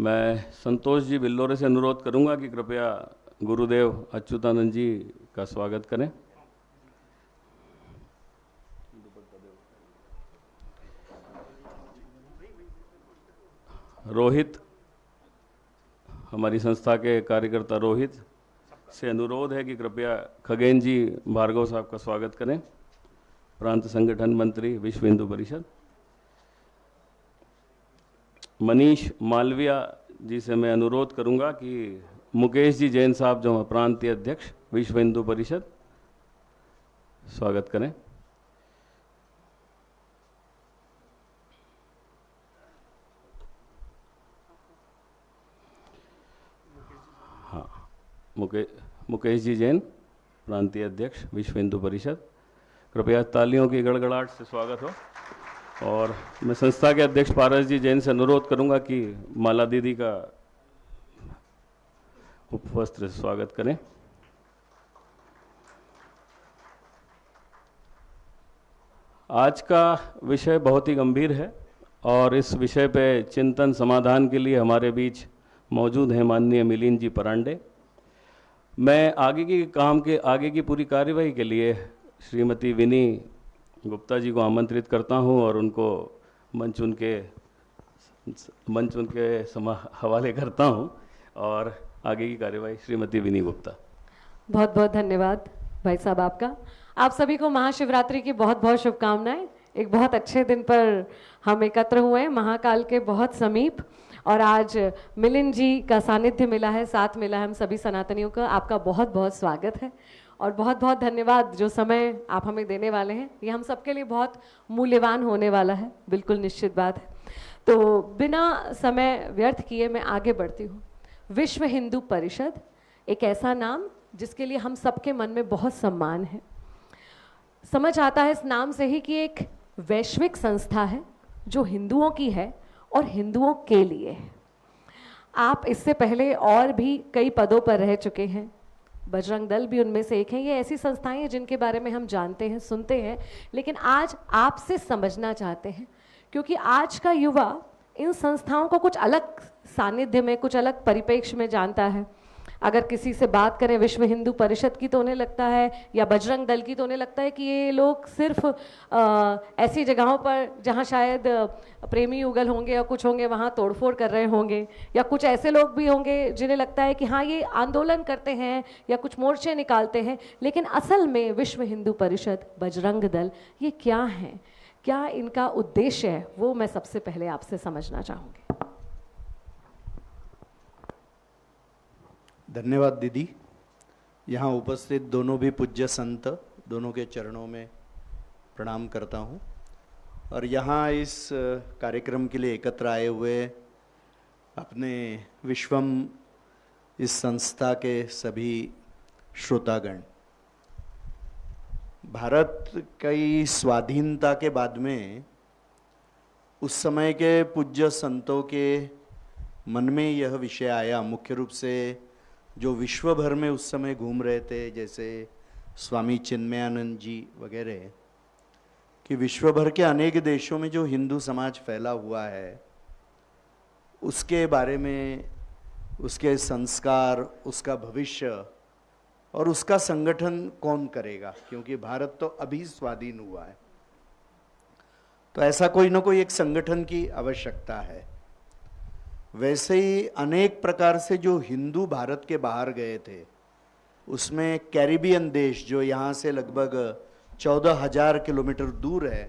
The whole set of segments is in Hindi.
मैं संतोष जी बिल्लोरे से अनुरोध करूंगा कि कृपया गुरुदेव अच्युतानंद जी का स्वागत करें। रोहित, हमारी संस्था के कार्यकर्ता रोहित से अनुरोध है कि कृपया खगेन जी भार्गव साहब का स्वागत करें, प्रांत संगठन मंत्री विश्व हिंदू परिषद। मनीष मालविया जी से मैं अनुरोध करूंगा कि मुकेश जी जैन साहब जो प्रांतीय अध्यक्ष विश्व हिंदू परिषद, स्वागत करें। हाँ, मुकेश जी जैन प्रांतीय अध्यक्ष विश्व हिंदू परिषद, कृपया तालियों की गड़गड़ाहट से स्वागत हो। और मैं संस्था के अध्यक्ष पारस जी जैन से अनुरोध करूंगा कि माला दीदी का उपवस्त्र से स्वागत करें। आज का विषय बहुत ही गंभीर है और इस विषय पे चिंतन समाधान के लिए हमारे बीच मौजूद हैं माननीय मिलिंद जी परांडे। मैं आगे की पूरी कार्यवाही के लिए श्रीमती विनी गुप्ता जी को आमंत्रित करता हूं और उनको मंच उनके हवाले करता हूं। और आगे की कार्यवाही श्रीमती विनी गुप्ता। बहुत बहुत धन्यवाद भाई साहब आपका। आप सभी को महाशिवरात्रि की बहुत बहुत शुभकामनाएं। एक बहुत अच्छे दिन पर हम एकत्र हुए हैं, महाकाल के बहुत समीप, और आज मिलिंद जी का सानिध्य मिला है, साथ मिला है हम सभी सनातनियों का। आपका बहुत बहुत स्वागत है और बहुत बहुत धन्यवाद। जो समय आप हमें देने वाले हैं ये हम सबके लिए बहुत मूल्यवान होने वाला है, बिल्कुल निश्चित बात है। तो बिना समय व्यर्थ किए मैं आगे बढ़ती हूँ। विश्व हिंदू परिषद एक ऐसा नाम जिसके लिए हम सबके मन में बहुत सम्मान है। समझ आता है इस नाम से ही कि एक वैश्विक संस्था है जो हिंदुओं की है और हिंदुओं के लिए है। आप इससे पहले और भी कई पदों पर रह चुके हैं, बजरंग दल भी उनमें से एक है। ये ऐसी संस्थाएं हैं जिनके बारे में हम जानते हैं, सुनते हैं, लेकिन आज आपसे समझना चाहते हैं, क्योंकि आज का युवा इन संस्थाओं को कुछ अलग सानिध्य में, कुछ अलग परिप्रेक्ष्य में जानता है। अगर किसी से बात करें विश्व हिंदू परिषद की तो उन्हें लगता है, या बजरंग दल की, तो उन्हें लगता है कि ये लोग सिर्फ ऐसी जगहों पर जहाँ शायद प्रेमी युगल होंगे या कुछ होंगे वहाँ तोड़फोड़ कर रहे होंगे, या कुछ ऐसे लोग भी होंगे जिन्हें लगता है कि हाँ ये आंदोलन करते हैं या कुछ मोर्चे निकालते हैं। लेकिन असल में विश्व हिंदू परिषद, बजरंग दल, ये क्या है, क्या इनका उद्देश्य है, वो मैं सबसे पहले आपसे समझना चाहूँगी। धन्यवाद दीदी। यहाँ उपस्थित दोनों भी पूज्य संत, दोनों के चरणों में प्रणाम करता हूँ। और यहाँ इस कार्यक्रम के लिए एकत्र आए हुए अपने विश्वम इस संस्था के सभी श्रोतागण। भारत की स्वाधीनता के बाद में उस समय के पूज्य संतों के मन में यह विषय आया, मुख्य रूप से जो विश्व भर में उस समय घूम रहे थे, जैसे स्वामी चिन्मयानंद जी वगैरह, कि विश्व भर के अनेक देशों में जो हिंदू समाज फैला हुआ है उसके बारे में, उसके संस्कार, उसका भविष्य और उसका संगठन कौन करेगा, क्योंकि भारत तो अभी स्वाधीन हुआ है, तो ऐसा कोई ना कोई एक संगठन की आवश्यकता है। वैसे ही अनेक प्रकार से जो हिंदू भारत के बाहर गए थे, उसमें कैरिबियन देश जो यहाँ से लगभग 14,000 किलोमीटर दूर है,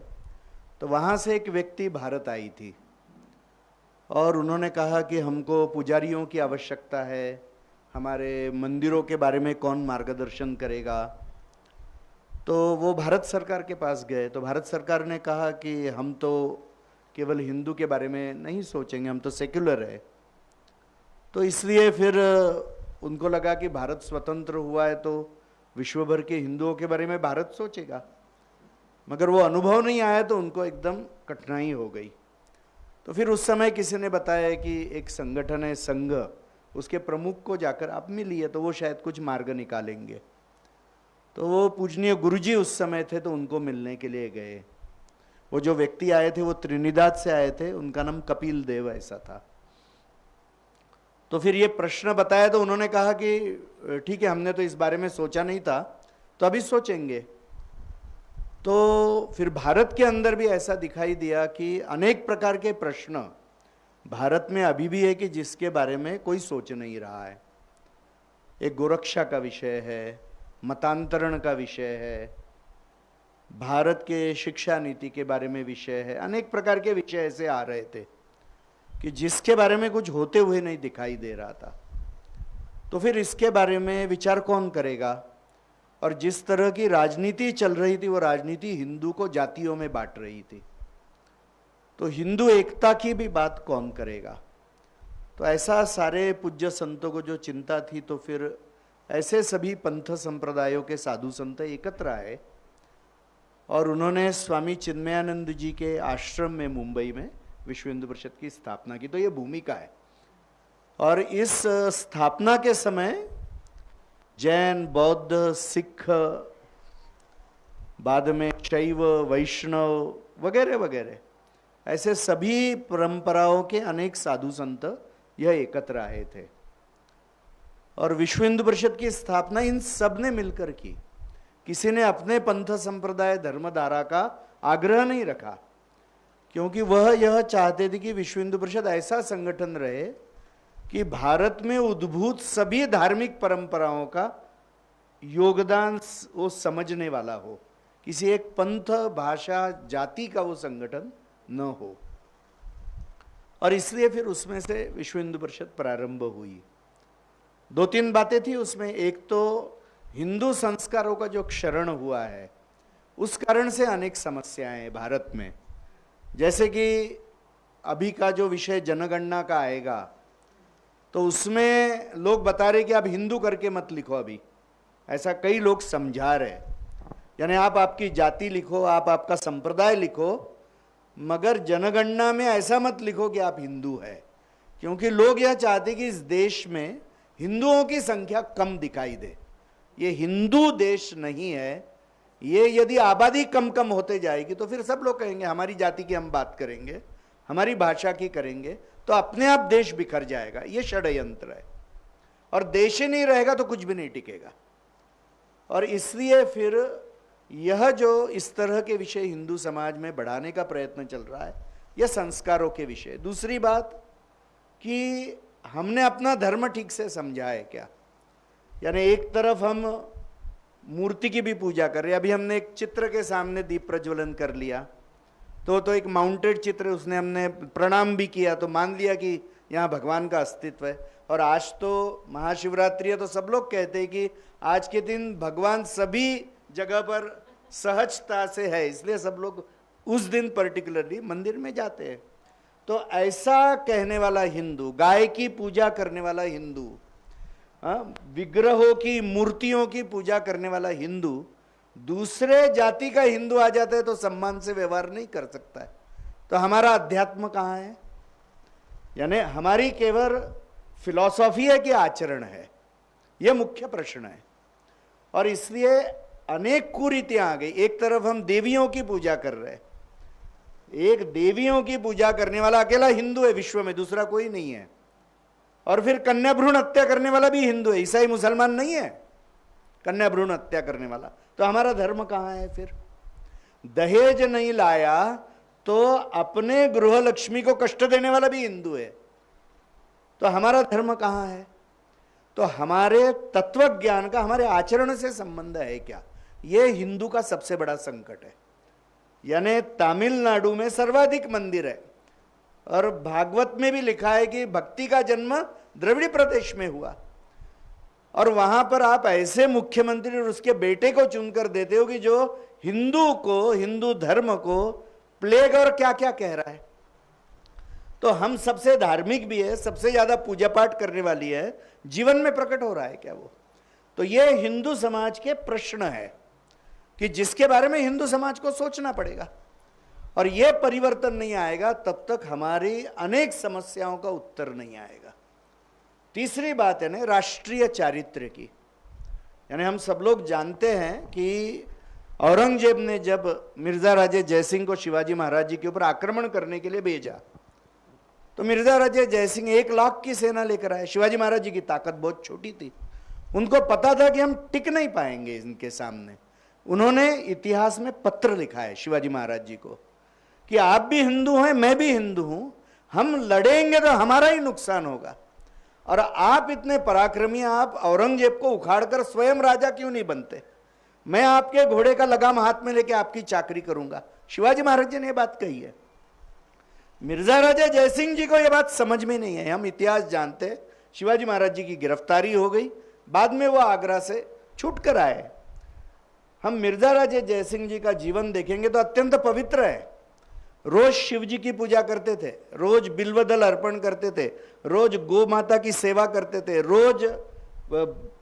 तो वहाँ से एक व्यक्ति भारत आई थी और उन्होंने कहा कि हमको पुजारियों की आवश्यकता है, हमारे मंदिरों के बारे में कौन मार्गदर्शन करेगा। तो वो भारत सरकार के पास गए, तो भारत सरकार ने कहा कि हम तो केवल हिंदू के बारे में नहीं सोचेंगे, हम तो सेक्युलर है। तो इसलिए फिर उनको लगा कि भारत स्वतंत्र हुआ है तो विश्व भर के हिंदुओं के बारे में भारत सोचेगा, मगर वो अनुभव नहीं आया तो उनको एकदम कठिनाई हो गई। तो फिर उस समय किसी ने बताया कि एक संगठन है संघ, उसके प्रमुख को जाकर आप मिलिए तो वो शायद कुछ मार्ग निकालेंगे। तो वो पूजनीय गुरुजी उस समय थे, तो उनको मिलने के लिए गए। वो जो व्यक्ति आए थे वो त्रिनिदाद से आए थे, उनका नाम कपिल देव ऐसा था। तो फिर ये प्रश्न बताया तो उन्होंने कहा कि ठीक है, हमने तो इस बारे में सोचा नहीं था, तो अभी सोचेंगे। तो फिर भारत के अंदर भी ऐसा दिखाई दिया कि अनेक प्रकार के प्रश्न भारत में अभी भी है कि जिसके बारे में कोई सोच नहीं रहा है। एक गोरक्षा का विषय है, मतांतरण का विषय है, भारत के शिक्षा नीति के बारे में विषय है, अनेक प्रकार के विषय ऐसे आ रहे थे कि जिसके बारे में कुछ होते हुए नहीं दिखाई दे रहा था। तो फिर इसके बारे में विचार कौन करेगा? और जिस तरह की राजनीति चल रही थी वो राजनीति हिंदू को जातियों में बांट रही थी, तो हिंदू एकता की भी बात कौन करेगा? तो ऐसा सारे पूज्य संतों को जो चिंता थी, तो फिर ऐसे सभी पंथ संप्रदायों के साधु संत एकत्र आए और उन्होंने स्वामी चिन्मयानंद जी के आश्रम में मुंबई में विश्व हिंदू परिषद की स्थापना की। तो ये भूमिका है। और इस स्थापना के समय जैन, बौद्ध, सिख, बाद में शैव, वैष्णव वगैरह वगैरह ऐसे सभी परंपराओं के अनेक साधु संत यह एकत्र आए थे और विश्व हिंदू परिषद की स्थापना इन सब ने मिलकर की। किसी ने अपने पंथ संप्रदाय धर्मधारा का आग्रह नहीं रखा, क्योंकि वह यह चाहते थे कि विश्व हिंदू परिषद ऐसा संगठन रहे कि भारत में उद्भूत सभी धार्मिक परंपराओं का योगदान वो समझने वाला हो, किसी एक पंथ, भाषा, जाति का वो संगठन न हो। और इसलिए फिर उसमें से विश्व हिंदू परिषद प्रारंभ हुई। 2-3 बातें थी उसमें। एक तो हिंदू संस्कारों का जो क्षरण हुआ है, उस कारण से अनेक समस्याएं हैं भारत में। जैसे कि अभी का जो विषय जनगणना का आएगा, तो उसमें लोग बता रहे कि आप हिंदू करके मत लिखो। अभी ऐसा कई लोग समझा रहे, यानी आप आपकी जाति लिखो, आप आपका संप्रदाय लिखो, मगर जनगणना में ऐसा मत लिखो कि आप हिंदू है, क्योंकि लोग यह चाहते कि इस देश में हिंदुओं की संख्या कम दिखाई दे। ये हिंदू देश नहीं है। ये यदि आबादी कम कम होते जाएगी तो फिर सब लोग कहेंगे हमारी जाति की हम बात करेंगे, हमारी भाषा की करेंगे, तो अपने आप देश बिखर जाएगा। ये षड्यंत्र है, और देश ही नहीं रहेगा तो कुछ भी नहीं टिकेगा। और इसलिए फिर यह जो इस तरह के विषय हिंदू समाज में बढ़ाने का प्रयत्न चल रहा है, यह संस्कारों के विषय। दूसरी बात कि हमने अपना धर्म ठीक से समझा है क्या? यानी एक तरफ हम मूर्ति की भी पूजा कर रहे हैं। अभी हमने एक चित्र के सामने दीप प्रज्वलन कर लिया, तो एक माउंटेड चित्र, उसने हमने प्रणाम भी किया, तो मान लिया कि यहाँ भगवान का अस्तित्व है। और आज तो महाशिवरात्रि है, तो सब लोग कहते हैं कि आज के दिन भगवान सभी जगह पर सहजता से है, इसलिए सब लोग उस दिन पर्टिकुलरली मंदिर में जाते हैं। तो ऐसा कहने वाला हिंदू, गाय की पूजा करने वाला हिंदू, विग्रहों की, मूर्तियों की पूजा करने वाला हिंदू दूसरे जाति का हिंदू आ जाता है तो सम्मान से व्यवहार नहीं कर सकता है। तो हमारा अध्यात्म कहाँ है? यानी हमारी केवल फिलॉसफी है कि आचरण है? यह मुख्य प्रश्न है। और इसलिए अनेक कुरीतियां आ गई। एक तरफ हम देवियों की पूजा कर रहे हैं, एक देवियों की पूजा करने वाला अकेला हिंदू है विश्व में, दूसरा कोई नहीं है। और फिर कन्या भ्रूण हत्या करने वाला भी हिंदू है, ईसाई मुसलमान नहीं है कन्या भ्रूण हत्या करने वाला। तो हमारा धर्म कहाँ है फिर? दहेज नहीं लाया तो अपने गृह लक्ष्मी को कष्ट देने वाला भी हिंदू है। तो हमारा धर्म कहाँ है? तो हमारे तत्व ज्ञान का हमारे आचरण से संबंध है क्या? यह हिंदू का सबसे बड़ा संकट है। यानी तमिलनाडु में सर्वाधिक मंदिर है, और भागवत में भी लिखा है कि भक्ति का जन्म द्रविड़ प्रदेश में हुआ, और वहां पर आप ऐसे मुख्यमंत्री और उसके बेटे को चुनकर देते हो कि जो हिंदू को, हिंदू धर्म को प्लेग और क्या क्या कह रहा है। तो हम सबसे धार्मिक भी है, सबसे ज्यादा पूजा पाठ करने वाली है, जीवन में प्रकट हो रहा है क्या वो? तो ये हिंदू समाज के प्रश्न है कि जिसके बारे में हिंदू समाज को सोचना पड़ेगा। और यह परिवर्तन नहीं आएगा तब तक हमारी अनेक समस्याओं का उत्तर नहीं आएगा। तीसरी बात है ना राष्ट्रीय चारित्र्य की। यानी हम सब लोग जानते हैं कि औरंगजेब ने जब मिर्जा राजे जयसिंह को शिवाजी महाराज जी के ऊपर आक्रमण करने के लिए भेजा, तो मिर्जा राजे जयसिंह 1 लाख की सेना लेकर आए। शिवाजी महाराज जी की ताकत बहुत छोटी थी, उनको पता था कि हम टिक नहीं पाएंगे इनके सामने। उन्होंने इतिहास में पत्र लिखा है शिवाजी महाराज जी को कि आप भी हिंदू हैं, मैं भी हिंदू हूं, हम लड़ेंगे तो हमारा ही नुकसान होगा, और आप इतने पराक्रमी, आप औरंगजेब को उखाड़कर स्वयं राजा क्यों नहीं बनते? मैं आपके घोड़े का लगाम हाथ में लेके आपकी चाकरी करूंगा। शिवाजी महाराज जी ने यह बात कही है। मिर्जा राजा जयसिंह जी को यह बात समझ में नहीं है। हम इतिहास जानते हैं, शिवाजी महाराज जी की गिरफ्तारी हो गई, बाद में वो आगरा से छूट कर आए। हम मिर्जा राजा जयसिंह जी का जीवन देखेंगे तो अत्यंत पवित्र है। रोज शिव जी की पूजा करते थे, रोज बिल्वदल अर्पण करते थे, रोज गौ माता की सेवा करते थे, रोज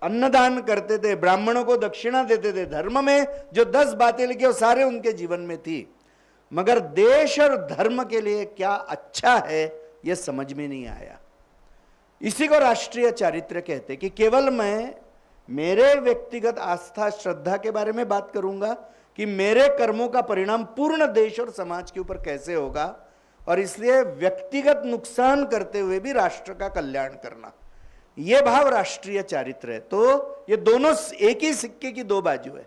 अन्नदान करते थे, ब्राह्मणों को दक्षिणा देते थे। धर्म में जो 10 बातें लिखी वो सारे उनके जीवन में थी, मगर देश और धर्म के लिए क्या अच्छा है यह समझ में नहीं आया। इसी को राष्ट्रीय चारित्र्य कहते कि केवल मैं मेरे व्यक्तिगत आस्था श्रद्धा के बारे में बात करूंगा कि मेरे कर्मों का परिणाम पूर्ण देश और समाज के ऊपर कैसे होगा, और इसलिए व्यक्तिगत नुकसान करते हुए भी राष्ट्र का कल्याण करना, यह भाव राष्ट्रीय चारित्र्य है। तो ये दोनों एक ही सिक्के की 2 बाजू है।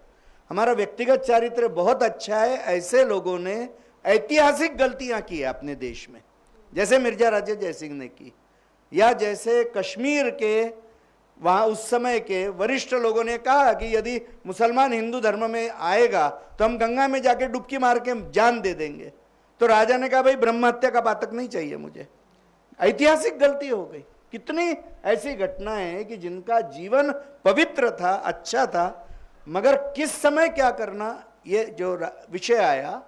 हमारा व्यक्तिगत चारित्र्य बहुत अच्छा है। ऐसे लोगों ने ऐतिहासिक गलतियां की है अपने देश में, जैसे मिर्जा राजा जयसिंह ने की, या जैसे कश्मीर के वहां उस समय के वरिष्ठ लोगों ने कहा कि यदि मुसलमान हिंदू धर्म में आएगा तो हम गंगा में जाके डुबकी मार के जान दे देंगे। तो राजा ने कहा भाई ब्रह्म हत्या का पातक नहीं चाहिए मुझे। ऐतिहासिक गलती हो गई। कितनी ऐसी घटनाएं हैं कि जिनका जीवन पवित्र था, अच्छा था, मगर किस समय क्या करना, ये जो विषय आया,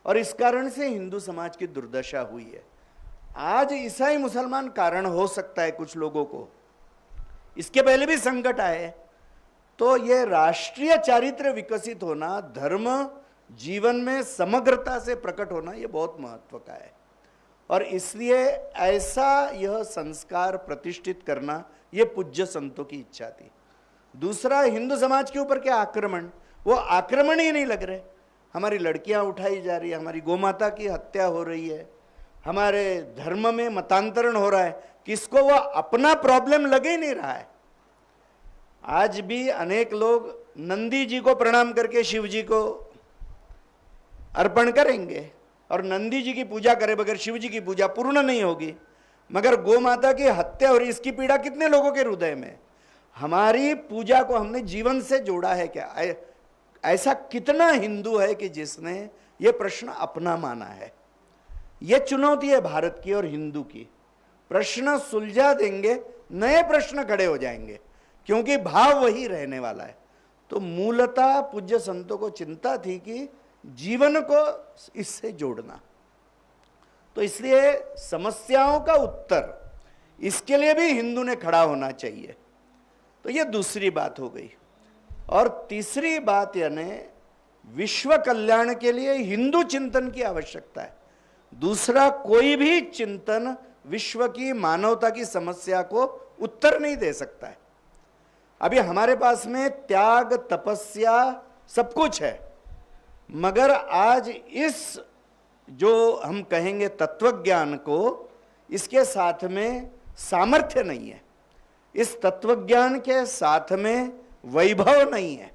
और इस कारण से हिंदू समाज की दुर्दशा हुई है। आज ईसाई मुसलमान कारण हो सकता है कुछ लोगों को, इसके पहले भी संकट आए। तो ये राष्ट्रीय चारित्र्य विकसित होना, धर्म जीवन में समग्रता से प्रकट होना, ये बहुत महत्व का है, और इसलिए ऐसा यह संस्कार प्रतिष्ठित करना ये पूज्य संतों की इच्छा थी। दूसरा, हिंदू समाज के ऊपर क्या आक्रमण, वो आक्रमण ही नहीं लग रहे। हमारी लड़कियां उठाई जा रही है, हमारी गोमाता की हत्या हो रही है, हमारे धर्म में मतांतरण हो रहा है, किसको वो अपना प्रॉब्लम लगे ही नहीं रहा है। आज भी अनेक लोग नंदी जी को प्रणाम करके शिव जी को अर्पण करेंगे, और नंदी जी की पूजा करे बगैर शिव जी की पूजा पूर्ण नहीं होगी। मगर गौ माता की हत्या हो रही, इसकी पीड़ा कितने लोगों के हृदय में। हमारी पूजा को हमने जीवन से जोड़ा है क्या? ऐसा कितना हिंदू है कि जिसने ये प्रश्न अपना माना है? ये चुनौती है भारत की और हिंदू की। प्रश्न सुलझा देंगे, नए प्रश्न खड़े हो जाएंगे, क्योंकि भाव वही रहने वाला है। तो मूलतः पूज्य संतों को चिंता थी कि जीवन को इससे जोड़ना। तो इसलिए समस्याओं का उत्तर, इसके लिए भी हिंदू ने खड़ा होना चाहिए। तो ये दूसरी बात हो गई। और तीसरी बात यानी विश्व कल्याण के लिए हिंदू चिंतन की आवश्यकता है। दूसरा कोई भी चिंतन विश्व की, मानवता की समस्या को उत्तर नहीं दे सकता है। अभी हमारे पास में त्याग, तपस्या सब कुछ है, मगर आज इस जो हम कहेंगे तत्वज्ञान को, इसके साथ में सामर्थ्य नहीं है, इस तत्वज्ञान के साथ में वैभव नहीं है,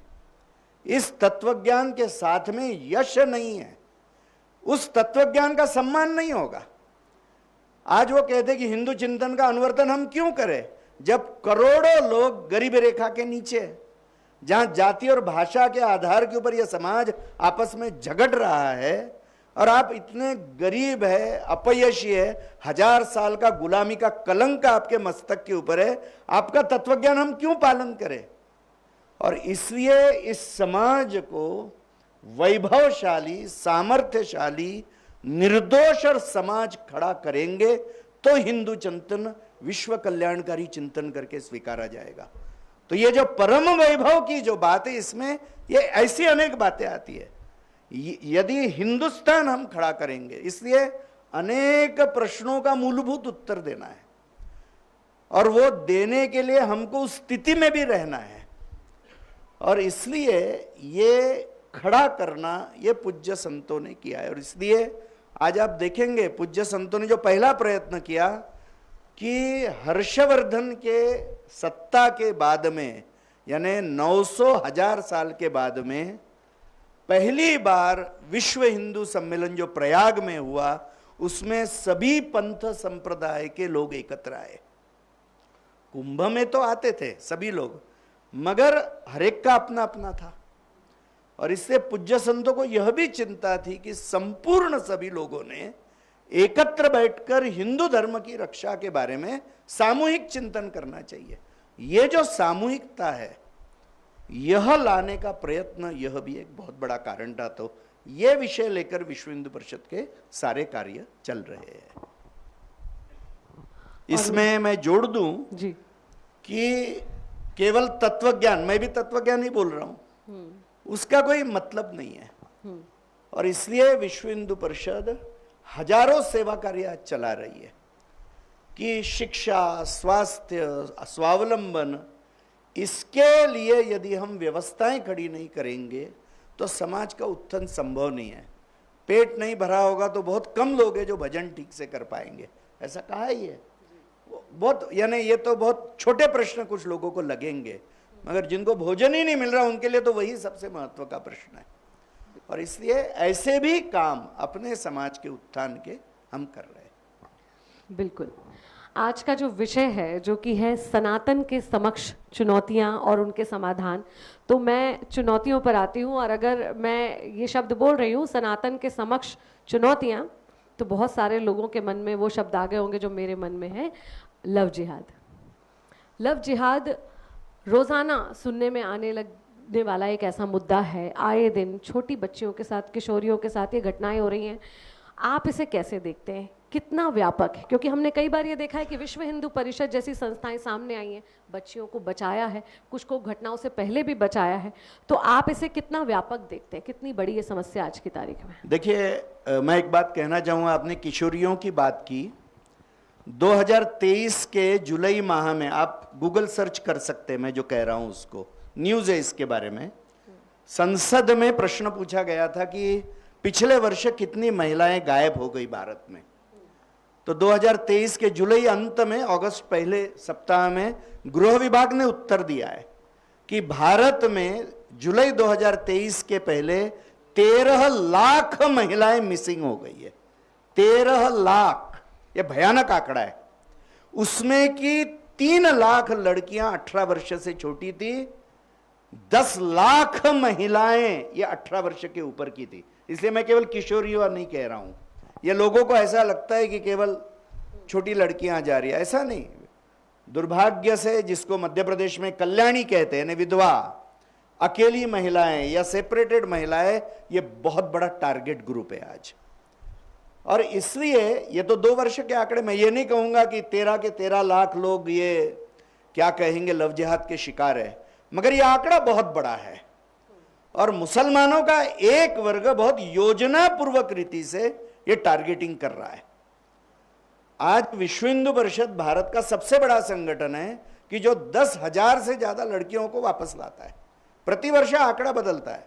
इस तत्वज्ञान के साथ में यश नहीं है, उस तत्वज्ञान का सम्मान नहीं होगा। आज वो कहते कि हिंदू चिंतन का अनुवर्तन हम क्यों करें, जब करोड़ों लोग गरीब रेखा के नीचे, जहां जाति और भाषा के आधार के ऊपर यह समाज आपस में झगड़ रहा है, और आप इतने गरीब है, अपयशी है, 1000 साल का गुलामी का कलंक आपके मस्तक के ऊपर है, आपका तत्वज्ञान हम क्यों पालन करें? और इसलिए इस समाज को वैभवशाली, सामर्थ्यशाली, निर्दोष और समाज खड़ा करेंगे तो हिंदू चिंतन विश्व कल्याणकारी चिंतन करके स्वीकारा जाएगा। तो ये जो परम वैभव की जो बात है, इसमें ये ऐसी अनेक बातें आती है। यदि हिंदुस्तान हम खड़ा करेंगे, इसलिए अनेक प्रश्नों का मूलभूत उत्तर देना है, और वो देने के लिए हमको उस स्थिति में भी रहना है, और इसलिए ये खड़ा करना ये पूज्य संतों ने किया है। और इसलिए आज आप देखेंगे पूज्य संतों ने जो पहला प्रयत्न किया कि हर्षवर्धन के सत्ता के बाद में, यानी 900,000 साल के बाद में पहली बार विश्व हिंदू सम्मेलन जो प्रयाग में हुआ, उसमें सभी पंथ संप्रदाय के लोग एकत्र आए। कुंभ में तो आते थे सभी लोग, मगर हर एक का अपना अपना था। और इससे पूज्य संतों को यह भी चिंता थी कि संपूर्ण सभी लोगों ने एकत्र बैठकर हिंदू धर्म की रक्षा के बारे में सामूहिक चिंतन करना चाहिए। ये जो सामूहिकता है, यह लाने का प्रयत्न, यह भी एक बहुत बड़ा कारण था। तो ये विषय लेकर विश्व हिंदू परिषद के सारे कार्य चल रहे हैं। इसमें मैं जोड़ दूं जी कि केवल तत्वज्ञान, मैं भी तत्वज्ञान ही बोल रहा हूं, उसका कोई मतलब नहीं है। और इसलिए विश्व हिंदू परिषद हजारों सेवा कार्य आज चला रही है कि शिक्षा, स्वास्थ्य, स्वावलंबन, इसके लिए यदि हम व्यवस्थाएं खड़ी नहीं करेंगे तो समाज का उत्थान संभव नहीं है। पेट नहीं भरा होगा तो बहुत कम लोग हैं जो भजन ठीक से कर पाएंगे, ऐसा कहा ही है। बहुत, यानी ये तो बहुत छोटे प्रश्न कुछ लोगों को लगेंगे, मगर जिनको भोजन ही नहीं मिल रहा उनके लिए तो वही सबसे महत्व का प्रश्न है। और इसलिए ऐसे भी काम अपने समाज के उत्थान के हम कर रहे हैं। बिल्कुल। आज का जो विषय है, जो कि है सनातन के समक्ष चुनौतियां और उनके समाधान, तो मैं चुनौतियों पर आती हूँ। और अगर मैं ये शब्द बोल रही हूँ सनातन के समक्ष चुनौतियां, तो बहुत सारे लोगों के मन में वो शब्द आ गए होंगे जो मेरे मन में है, लव जिहाद। लव जिहाद रोज़ाना सुनने में आने लगने वाला एक ऐसा मुद्दा है। आए दिन छोटी बच्चियों के साथ, किशोरियों के साथ ये घटनाएं हो रही हैं। आप इसे कैसे देखते हैं, कितना व्यापक है? क्योंकि हमने कई बार ये देखा है कि विश्व हिंदू परिषद जैसी संस्थाएं सामने आई हैं, बच्चियों को बचाया है, कुछ को घटनाओं से पहले भी बचाया है। तो आप इसे कितना व्यापक देखते हैं, कितनी बड़ी ये समस्या आज की तारीख में? देखिए, मैं एक बात कहना चाहूँगा। आपने किशोरियों की बात की। 2023 के जुलाई माह में आप गूगल सर्च कर सकते हैं, मैं जो कह रहा हूँ उसको, न्यूज़ है इसके बारे में। संसद में प्रश्न पूछा गया था कि पिछले वर्ष कितनी महिलाएं गायब हो गई भारत में। तो 2023 के जुलाई अंत में, अगस्त पहले सप्ताह में गृह विभाग ने उत्तर दिया है कि भारत में जुलाई 2023 के पहले 13 लाख महिलाएं मिसिंग हो गई है। 13 लाख, यह भयानक आंकड़ा है। उसमें की 3 लाख लड़कियां 18 वर्ष से छोटी थी, 10 लाख महिलाएं ये 18 वर्ष के ऊपर की थी। इसलिए मैं केवल किशोरियों नहीं कह रहा हूं। ये लोगों को ऐसा लगता है कि केवल छोटी लड़कियां जा रही है, ऐसा नहीं। दुर्भाग्य से, जिसको मध्य प्रदेश में कल्याणी कहते हैं, विधवा, अकेली महिलाएं या सेपरेटेड महिलाएं, ये बहुत बड़ा टारगेट ग्रुप है आज। और इसलिए ये तो 2 वर्ष के आंकड़े, मैं ये नहीं कहूंगा कि 13 के 13 लाख लोग ये क्या कहेंगे लव जिहाद के शिकार है, मगर ये आंकड़ा बहुत बड़ा है। और मुसलमानों का एक वर्ग बहुत योजना पूर्वक रीति से ये टारगेटिंग कर रहा है। आज विश्व हिंदू परिषद भारत का सबसे बड़ा संगठन है कि जो 10,000 से ज्यादा लड़कियों को वापस लाता है। प्रतिवर्ष आंकड़ा बदलता है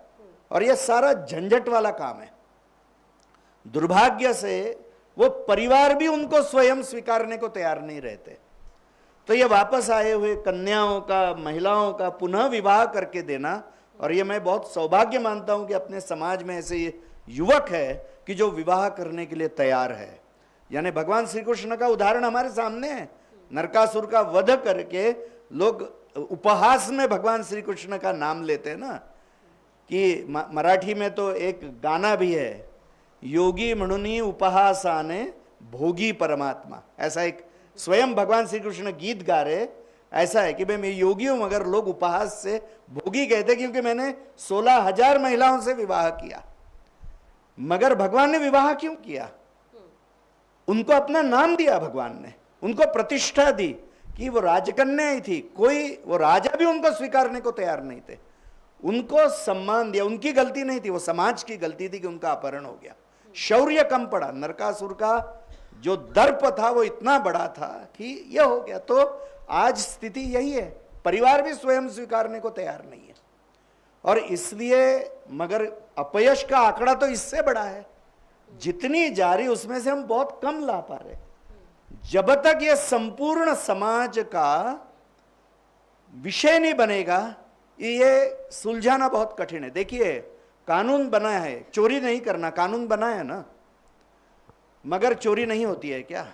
और यह सारा झंझट वाला काम है। दुर्भाग्य से वो परिवार भी उनको स्वयं स्वीकारने को तैयार नहीं रहते। तो ये वापस आए हुए कन्याओं का, महिलाओं का पुनः विवाह करके देना, और ये मैं बहुत सौभाग्य मानता हूं कि अपने समाज में ऐसे युवक है कि जो विवाह करने के लिए तैयार है। यानी भगवान श्री कृष्ण का उदाहरण हमारे सामने है। नरकासुर का वध करके लोग उपहास में भगवान श्री कृष्ण का नाम लेते हैं ना, कि मराठी में तो एक गाना भी है, योगी म्हणुनी उपहासाने भोगी परमात्मा। ऐसा एक स्वयं भगवान श्री कृष्ण गीत गा रहे। ऐसा है कि भाई मैं योगी हूं, मगर लोग उपहास से भोगी कहते क्योंकि मैंने 16,000 महिलाओं से विवाह किया। मगर भगवान ने विवाह क्यों किया? उनको अपना नाम दिया भगवान ने, उनको प्रतिष्ठा दी कि वो राजकन्या ही थी। कोई वो राजा भी उनको स्वीकारने को तैयार नहीं थे। उनको सम्मान दिया। उनकी गलती नहीं थी, वो समाज की गलती थी कि उनका अपहरण हो गया। शौर्य कम पड़ा। नरकासुर का जो दर्प था वो इतना बड़ा था कि यह हो गया। तो आज स्थिति यही है, परिवार भी स्वयं स्वीकारने को तैयार नहीं है। और इसलिए, मगर अपयश का आंकड़ा तो इससे बड़ा है। जितनी जा रही उसमें से हम बहुत कम ला पा रहे। जब तक ये संपूर्ण समाज का विषय नहीं बनेगा, ये सुलझाना बहुत कठिन है। देखिए, कानून बना है, चोरी नहीं करना, कानून बना है ना, मगर चोरी नहीं होती है क्या?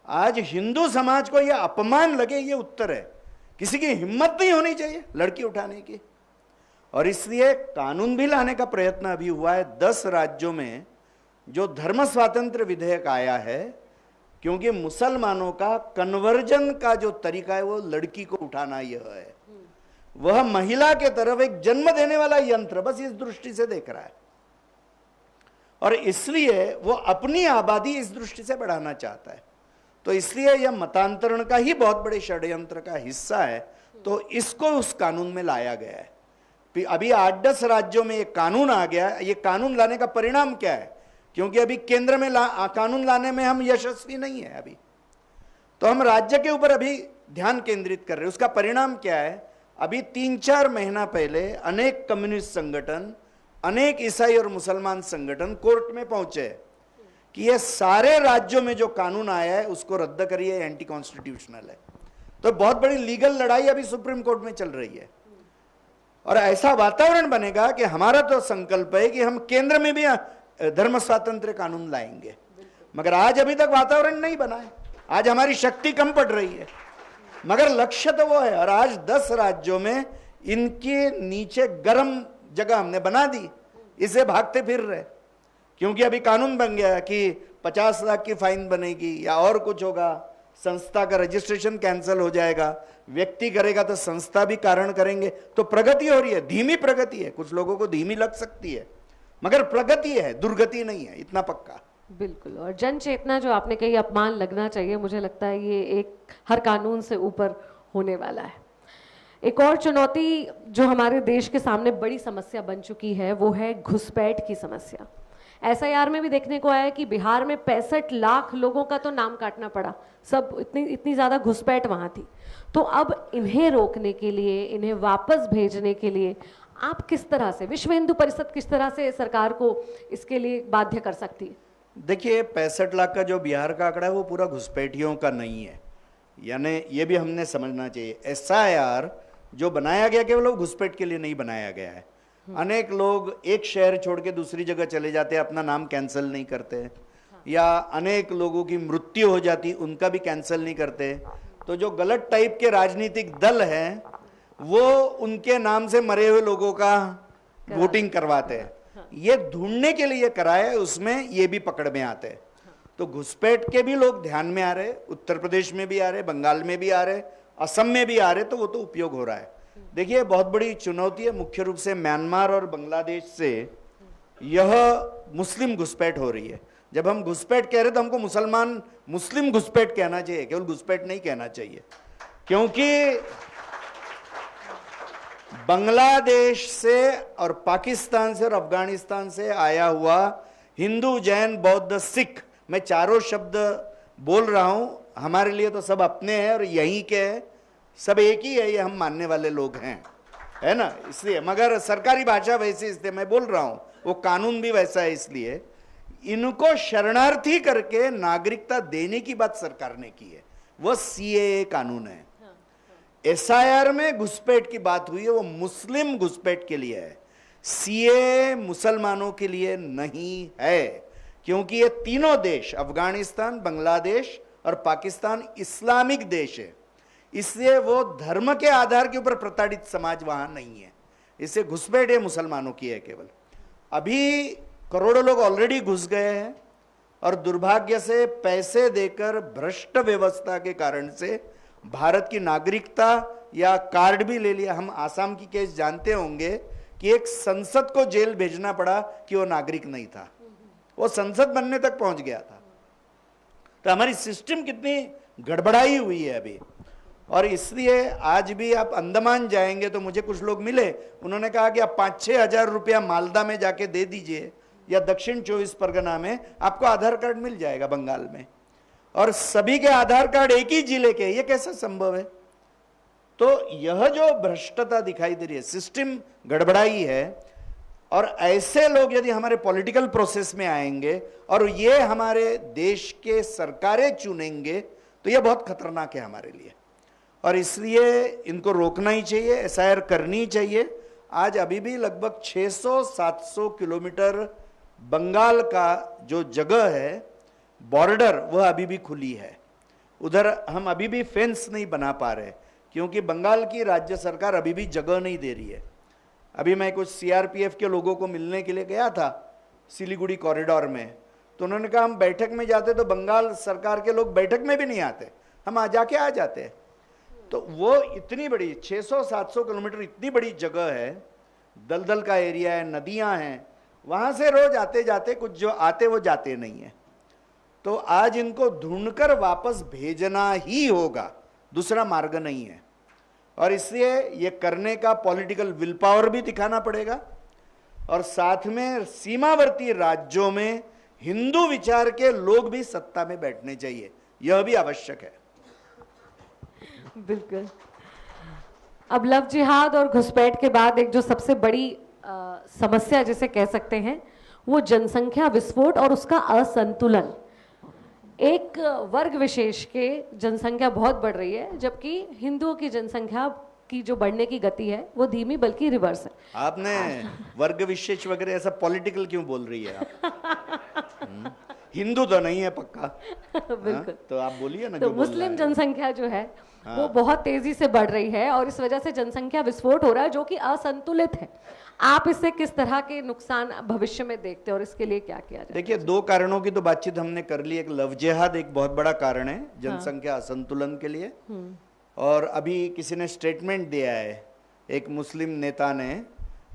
आज हिंदू समाज को यह अपमान लगे, ये उत्तर है। किसी की हिम्मत नहीं होनी चाहिए लड़की उठाने की, और इसलिए कानून भी लाने का प्रयत्न अभी हुआ है 10 राज्यों में। जो धर्म स्वातंत्र विधेयक आया है, क्योंकि मुसलमानों का कन्वर्जन का जो तरीका है वो लड़की को उठाना यह है, वह महिला के तरफ एक जन्म देने वाला यंत्र, बस इस दृष्टि से देख रहा है, और इसलिए वो अपनी आबादी इस दृष्टि से बढ़ाना चाहता है। तो इसलिए यह मतांतरण का ही बहुत बड़े षड्यंत्र का हिस्सा है। तो इसको उस कानून में लाया गया है। अभी 8-10 राज्यों में एक कानून आ गया। ये कानून लाने का परिणाम क्या है? क्योंकि अभी केंद्र में कानून लाने में हम यशस्वी नहीं है अभी, तो हम राज्य के ऊपर अभी ध्यान केंद्रित कर रहे हैं। उसका परिणाम क्या है? अभी 3-4 महीना पहले अनेक कम्युनिस्ट संगठन, अनेक ईसाई और मुसलमान संगठन कोर्ट में पहुंचे कि ये सारे राज्यों में जो कानून आया है उसको रद्द करिए, एंटी कॉन्स्टिट्यूशनल है। तो बहुत बड़ी लीगल लड़ाई अभी सुप्रीम कोर्ट में चल रही है, और ऐसा वातावरण बनेगा कि हमारा तो संकल्प है कि हम केंद्र में भी धर्म स्वातंत्र्य कानून लाएंगे, मगर आज अभी तक वातावरण नहीं बना है। आज हमारी शक्ति कम पड़ रही है, मगर लक्ष्य तो वो है। और आज 10 राज्यों में इनके नीचे गर्म जगह हमने बना दी, इसे भागते फिर रहे, क्योंकि अभी कानून बन गया कि 50 लाख की फाइन बनेगी या और कुछ होगा, संस्था का रजिस्ट्रेशन कैंसिल हो जाएगा, व्यक्ति करेगा तो संस्था भी कारण करेंगे। तो प्रगति हो रही है, धीमी प्रगति है, कुछ लोगों को धीमी लग सकती है, मगर प्रगति है, दुर्गति नहीं है, इतना पक्का। बिल्कुल। और जन चेतना जो आपने कही, अपमान लगना चाहिए, मुझे लगता है ये एक हर कानून से ऊपर होने वाला है। एक और चुनौती जो हमारे देश के सामने बड़ी समस्या बन चुकी है वो है घुसपैठ की समस्या। SIR में भी देखने को आया है कि बिहार में 65 लाख लोगों का तो नाम काटना पड़ा, सब इतनी ज़्यादा घुसपैठ वहाँ थी। तो अब इन्हें रोकने के लिए, इन्हें वापस भेजने के लिए आप किस तरह से, विश्व हिंदू परिषद किस तरह से सरकार को इसके लिए बाध्य कर सकती है? देखिए, 65 लाख का जो बिहार का आंकड़ा है वो पूरा घुसपैठियों का नहीं है, यानी ये भी हमने समझना चाहिए। SIR जो बनाया गया केवल वो घुसपैठ के लिए नहीं बनाया गया है। अनेक लोग एक शहर छोड़ के दूसरी जगह चले जाते हैं, अपना नाम कैंसिल नहीं करते, या अनेक लोगों की मृत्यु हो जाती, उनका भी कैंसिल नहीं करते। तो जो गलत टाइप के राजनीतिक दल हैं वो उनके नाम से मरे हुए लोगों का वोटिंग करवाते हैं। ये ढूंढने के लिए कराए, उसमें ये भी पकड़ में आते हैं। तो घुसपैठ के भी लोग ध्यान में आ रहे, उत्तर प्रदेश में भी आ रहे, बंगाल में भी आ रहे, असम में भी आ रहे, तो वो तो उपयोग हो रहा है। देखिए, बहुत बड़ी चुनौती है, मुख्य रूप से म्यांमार और बांग्लादेश से यह मुस्लिम घुसपैठ हो रही है। जब हम घुसपैठ कह रहे तो हमको मुस्लिम घुसपैठ कहना चाहिए, केवल घुसपैठ नहीं कहना चाहिए, क्योंकि बांग्लादेश से और पाकिस्तान से और अफगानिस्तान से आया हुआ हिंदू, जैन, बौद्ध, सिख, मैं चारों शब्द बोल रहा हूं, हमारे लिए तो सब अपने हैं और यहीं के हैं, सब एक ही है, ये हम मानने वाले लोग हैं, है ना। इसलिए, मगर सरकारी भाषा वैसी, इसलिए मैं बोल रहा हूं, वो कानून भी वैसा है। इसलिए इनको शरणार्थी करके नागरिकता देने की बात सरकार ने की है, वो CAA कानून है। SIR में घुसपैठ की बात हुई है, वो मुस्लिम घुसपैठ के लिए है, CAA मुसलमानों के लिए नहीं है, क्योंकि ये तीनों देश, अफगानिस्तान, बांग्लादेश और पाकिस्तान, इस्लामिक देश है। इसलिए वो धर्म के आधार के ऊपर प्रताड़ित समाज वहां नहीं है, इससे घुसपैठ ये मुसलमानों की है केवल। अभी करोड़ों लोग ऑलरेडी घुस गए हैं, और दुर्भाग्य से पैसे देकर भ्रष्ट व्यवस्था के कारण से भारत की नागरिकता या कार्ड भी ले लिया। हम आसाम की केस जानते होंगे कि एक संसद को जेल भेजना पड़ा कि वो नागरिक नहीं था, वो संसद बनने तक पहुंच गया था। तो हमारी सिस्टम कितनी गड़बड़ाई हुई है अभी। और इसलिए आज भी आप अंडमान जाएंगे तो मुझे कुछ लोग मिले, उन्होंने कहा कि आप 5-6 हजार रुपया मालदा में जाके दे दीजिए या दक्षिण 24 परगना में, आपको आधार कार्ड मिल जाएगा बंगाल में, और सभी के आधार कार्ड एक ही जिले के। ये कैसा संभव है? तो यह जो भ्रष्टता दिखाई दे रही है, सिस्टम गड़बड़ाई है। और ऐसे लोग यदि हमारे पॉलिटिकल प्रोसेस में आएंगे और ये हमारे देश के सरकारें चुनेंगे तो ये बहुत खतरनाक है हमारे लिए, और इसलिए इनको रोकना ही चाहिए, एसआईआर करनी चाहिए। आज अभी भी लगभग 600-700 किलोमीटर बंगाल का जो जगह है बॉर्डर, वह अभी भी खुली है। उधर हम अभी भी फेंस नहीं बना पा रहे क्योंकि बंगाल की राज्य सरकार अभी भी जगह नहीं दे रही है। अभी मैं कुछ सीआरपीएफ के लोगों को मिलने के लिए गया था सिलीगुड़ी कॉरिडोर में, तो उन्होंने कहा हम बैठक में जाते तो बंगाल सरकार के लोग बैठक में भी नहीं आते, हम जाके आ जाते हैं। तो वो इतनी बड़ी 600-700 किलोमीटर इतनी बड़ी जगह है, दलदल का एरिया है, नदियां हैं, वहां से रोज आते जाते, कुछ जो आते वो जाते नहीं है। तो आज इनको ढूंढकर वापस भेजना ही होगा, दूसरा मार्ग नहीं है। और इसलिए ये करने का पॉलिटिकल विल पावर भी दिखाना पड़ेगा, और साथ में सीमावर्ती राज्यों में हिंदू विचार के लोग भी सत्ता में बैठने चाहिए, यह भी आवश्यक है। बिल्कुल। अब लव जिहाद और घुसपैठ के बाद एक जो सबसे बड़ी समस्या जिसे कह सकते हैं वो जनसंख्या विस्फोट और उसका असंतुलन। एक वर्ग विशेष के जनसंख्या बहुत बढ़ रही है, जबकि हिंदुओं की जनसंख्या की जो बढ़ने की गति है वो धीमी बल्कि रिवर्स है। आपने वर्ग विशेष वगैरह ऐसा पॉलिटिकल क्यों बोल रही है आप? हिंदू तो नहीं है पक्का। बिल्कुल। तो आप बोलिए ना। तो जो बोलना मुस्लिम है। जनसंख्या जो है वो बहुत तेजी से बढ़ रही है और इस वजह से जनसंख्या विस्फोट हो रहा है जो कि असंतुलित है। आप इससे किस तरह के नुकसान भविष्य में देखते हैं और इसके लिए क्या किया जाए? देखिए, दो कारणों की तो बातचीत हमने कर ली। एक लव जिहाद एक बहुत बड़ा कारण है जनसंख्या असंतुलन के लिए, और अभी किसी ने स्टेटमेंट दिया है, एक मुस्लिम नेता ने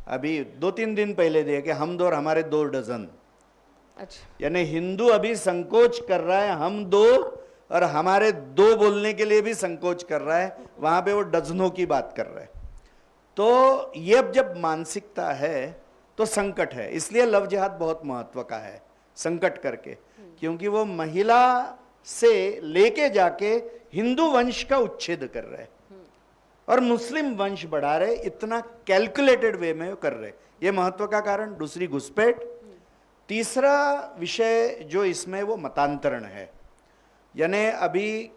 अभी 2-3 दिन पहले दिया कि हम दो और हमारे 2 डजन। अच्छा। यानी हिंदू अभी संकोच कर रहा है, हम 2 और हमारे 2 बोलने के लिए भी संकोच कर रहा है, वहां पे वो डजनों की बात कर रहा है। तो ये जब मानसिकता है तो संकट है। इसलिए लव जिहाद बहुत महत्व का है संकट करके, क्योंकि वो महिला से लेके जाके हिंदू वंश का उच्छेद कर रहे और मुस्लिम वंश बढ़ा रहे, इतना कैलकुलेटेड वे में कर रहे। ये महत्व का कारण। दूसरी घुसपैठ। तीसरा विषय जो इसमें वो मतांतरण है। यानी अभी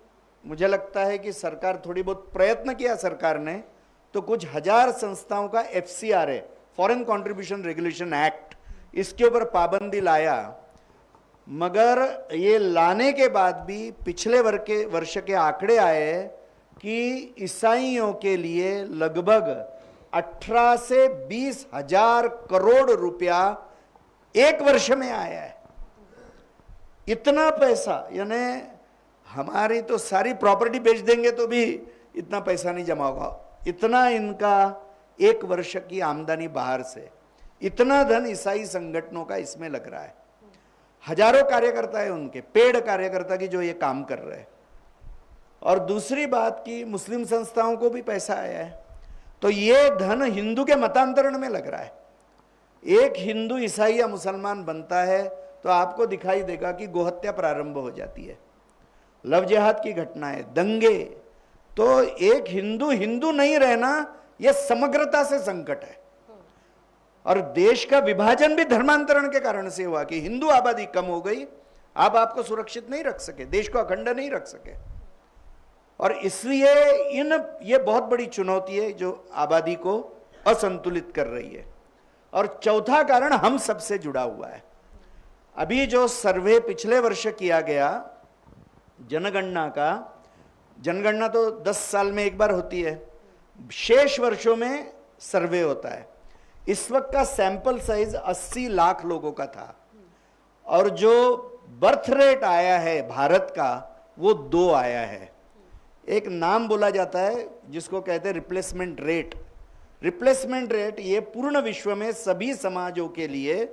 मुझे लगता है कि सरकार थोड़ी बहुत प्रयत्न किया सरकार ने, तो कुछ हजार संस्थाओं का FCRA, foreign contribution regulation act, इसके ऊपर पाबंदी लाया, मगर ये लाने के बाद भी पिछले वर्ष के आंकड़े आए कि ईसाइयों के लिए लगभग 18 से 20 हजार करोड़ रुपया एक वर्ष में आया है। इतना पैसा, यानी हमारी तो सारी प्रॉपर्टी बेच देंगे तो भी इतना पैसा नहीं जमा होगा। इतना इनका एक वर्ष की आमदनी बाहर से, इतना धन ईसाई संगठनों का इसमें लग रहा है। हजारों कार्यकर्ता है उनके, पेड कार्यकर्ता की जो ये काम कर रहे हैं। और दूसरी बात की मुस्लिम संस्थाओं को भी पैसा आया है, तो ये धन हिंदू के मतांतरण में लग रहा है। एक हिंदू ईसाई या मुसलमान बनता है तो आपको दिखाई देगा कि गोहत्या प्रारंभ हो जाती है, लव जिहाद की घटनाएं, दंगे। तो एक हिंदू हिंदू नहीं रहना यह समग्रता से संकट है। और देश का विभाजन भी धर्मांतरण के कारण से हुआ कि हिंदू आबादी कम हो गई, आप आपको सुरक्षित नहीं रख सके, देश को अखंड नहीं रख सके। और इसलिए ये बहुत बड़ी चुनौती है जो आबादी को असंतुलित कर रही है। और चौथा कारण हम सबसे जुड़ा हुआ है। अभी जो सर्वे पिछले वर्ष किया गया जनगणना का, जनगणना तो 10 साल में एक बार होती है, शेष वर्षों में सर्वे होता है। इस वक्त का सैंपल साइज 80 लाख लोगों का था, और जो बर्थ रेट आया है भारत का वो 2 आया है। एक नाम बोला जाता है जिसको कहते हैं रिप्लेसमेंट रेट। रिप्लेसमेंट रेट ये पूर्ण विश्व में सभी समाजों के लिए,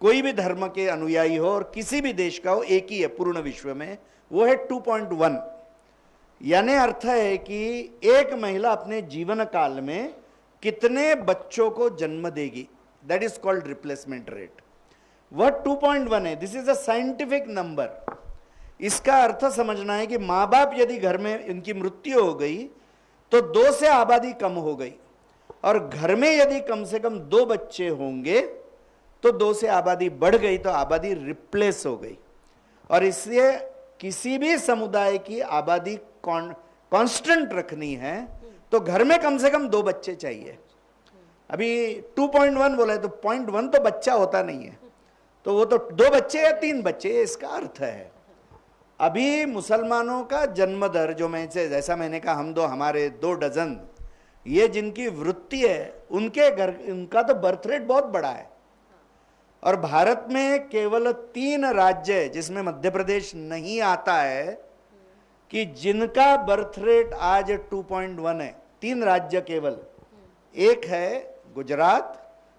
कोई भी धर्म के अनुयायी हो और किसी भी देश का हो, एक ही है पूर्ण विश्व में, वो है 2.1। यानी अर्थ है कि एक महिला अपने जीवन काल में कितने बच्चों को जन्म देगी, that is called replacement rate. वह 2.1 है। This is a scientific number. इसका अर्थ समझना है कि माँ बाप यदि घर में इनकी मृत्यु हो गई तो 2 से आबादी कम हो गई। और घर में यदि कम से कम 2 बच्चे होंगे तो 2 से आबादी बढ़ गई तो आबादी रिप्लेस हो गई। और इसलिए किसी भी समुदाय की आबादी कांस्टेंट रखनी है तो घर में कम से कम 2 बच्चे चाहिए। अभी 2.1 बोला है तो 0.1 तो बच्चा होता नहीं है, तो वो तो 2 बच्चे या 3 बच्चे, इसका अर्थ है। अभी मुसलमानों का जन्म दर जो मैं से जैसा मैंने कहा हम 2 हमारे 2 डजन, ये जिनकी वृत्ति है उनके घर उनका तो बर्थ रेट बहुत बड़ा है। और भारत में केवल 3 राज्य है जिसमें मध्य प्रदेश नहीं आता है कि जिनका बर्थ रेट आज 2.1 है। 3 राज्य केवल, एक है गुजरात,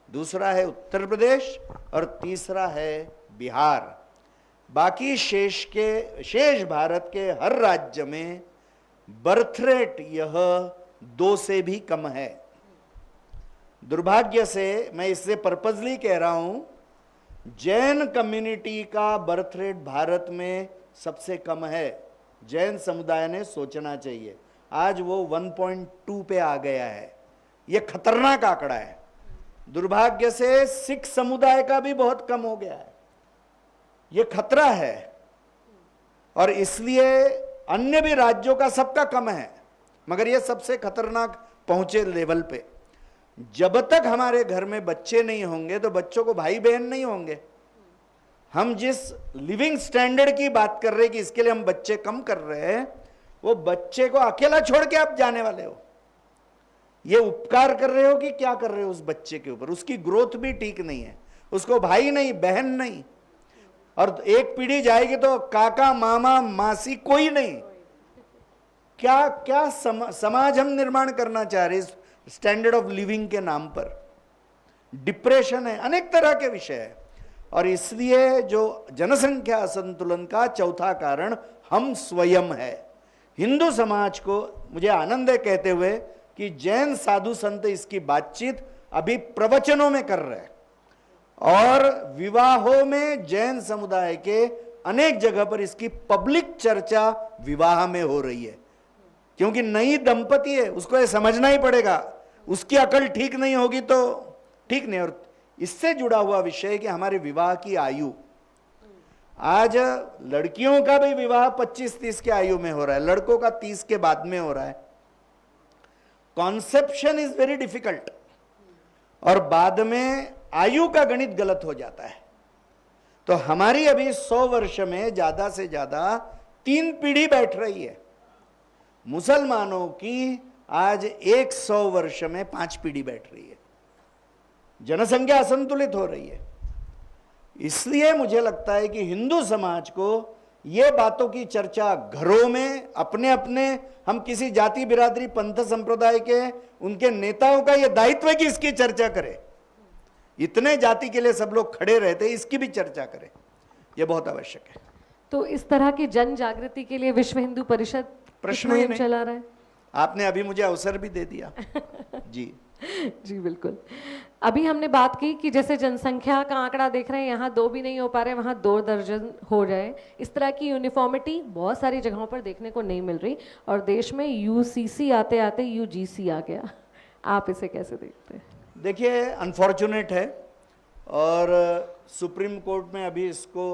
दूसरा है उत्तर प्रदेश और तीसरा है बिहार। बाकी शेष भारत के हर राज्य में बर्थ रेट यह 2 से भी कम है। दुर्भाग्य से मैं इससे पर्पजली कह रहा हूं, जैन कम्युनिटी का बर्थ रेट भारत में सबसे कम है। जैन समुदाय ने सोचना चाहिए, आज वो 1.2 पे आ गया है, ये खतरनाक आंकड़ा है। दुर्भाग्य से सिख समुदाय का भी बहुत कम हो गया है, ये खतरा है। और इसलिए अन्य भी राज्यों का सबका कम है, मगर ये सबसे खतरनाक पहुंचे लेवल पे। जब तक हमारे घर में बच्चे नहीं होंगे तो बच्चों को भाई बहन नहीं होंगे। हम जिस लिविंग स्टैंडर्ड की बात कर रहे हैं कि इसके लिए हम बच्चे कम कर रहे हैं, वो बच्चे को अकेला छोड़ के आप जाने वाले हो। ये उपकार कर रहे हो कि क्या कर रहे हो उस बच्चे के ऊपर? उसकी ग्रोथ भी ठीक नहीं है, उसको भाई नहीं बहन नहीं, और एक पीढ़ी जाएगी तो काका मामा मासी कोई नहीं। क्या क्या समाज हम निर्माण करना चाह रहे हैं स्टैंडर्ड ऑफ लिविंग के नाम पर? डिप्रेशन है, अनेक तरह के विषय है। और इसलिए जो जनसंख्या असंतुलन का चौथा कारण हम स्वयं है। हिंदू समाज को मुझे आनंद है कहते हुए कि जैन साधु संत इसकी बातचीत अभी प्रवचनों में कर रहे हैं, और विवाहों में जैन समुदाय के अनेक जगह पर इसकी पब्लिक चर्चा विवाह में हो रही है। क्योंकि नई दंपति है, उसको ये समझना ही पड़ेगा, उसकी अकल ठीक नहीं होगी तो ठीक नहीं। और इससे जुड़ा हुआ विषय है कि हमारे विवाह की आयु, आज लड़कियों का भी विवाह 25-30 के आयु में हो रहा है, लड़कों का 30 के बाद में हो रहा है। कॉन्सेप्शन इज वेरी डिफिकल्ट, और बाद में आयु का गणित गलत हो जाता है। तो हमारी अभी 100 वर्ष में ज्यादा से ज्यादा 3 पीढ़ी बैठ रही है। मुसलमानों की आज 100 वर्ष में 5 पीढ़ी बैठ रही है। जनसंख्या असंतुलित हो रही है। इसलिए मुझे लगता है कि हिंदू समाज को ये बातों की चर्चा घरों में अपने अपने, हम किसी जाति बिरादरी पंथ संप्रदाय के उनके नेताओं का ये दायित्व है कि इसकी चर्चा करें। इतने जाति के लिए सब लोग खड़े रहते, इसकी भी चर्चा करें, यह बहुत आवश्यक है। तो इस तरह की जन जागृति के लिए विश्व हिंदू परिषद प्रश्न ही नहीं चला रहा है। आपने अभी मुझे अवसर भी दे दिया। जी जी बिल्कुल। अभी हमने बात की कि जैसे जनसंख्या का आंकड़ा देख रहे हैं, यहाँ 2 भी नहीं हो पा रहे, वहाँ 2 दर्जन हो जाए। इस तरह की यूनिफॉर्मिटी बहुत सारी जगहों पर देखने को नहीं मिल रही, और देश में यूसीसी आते आते यूजीसी आ गया। आप इसे कैसे देखते हैं? देखिए, अनफॉर्चुनेट है, और सुप्रीम कोर्ट में अभी इसको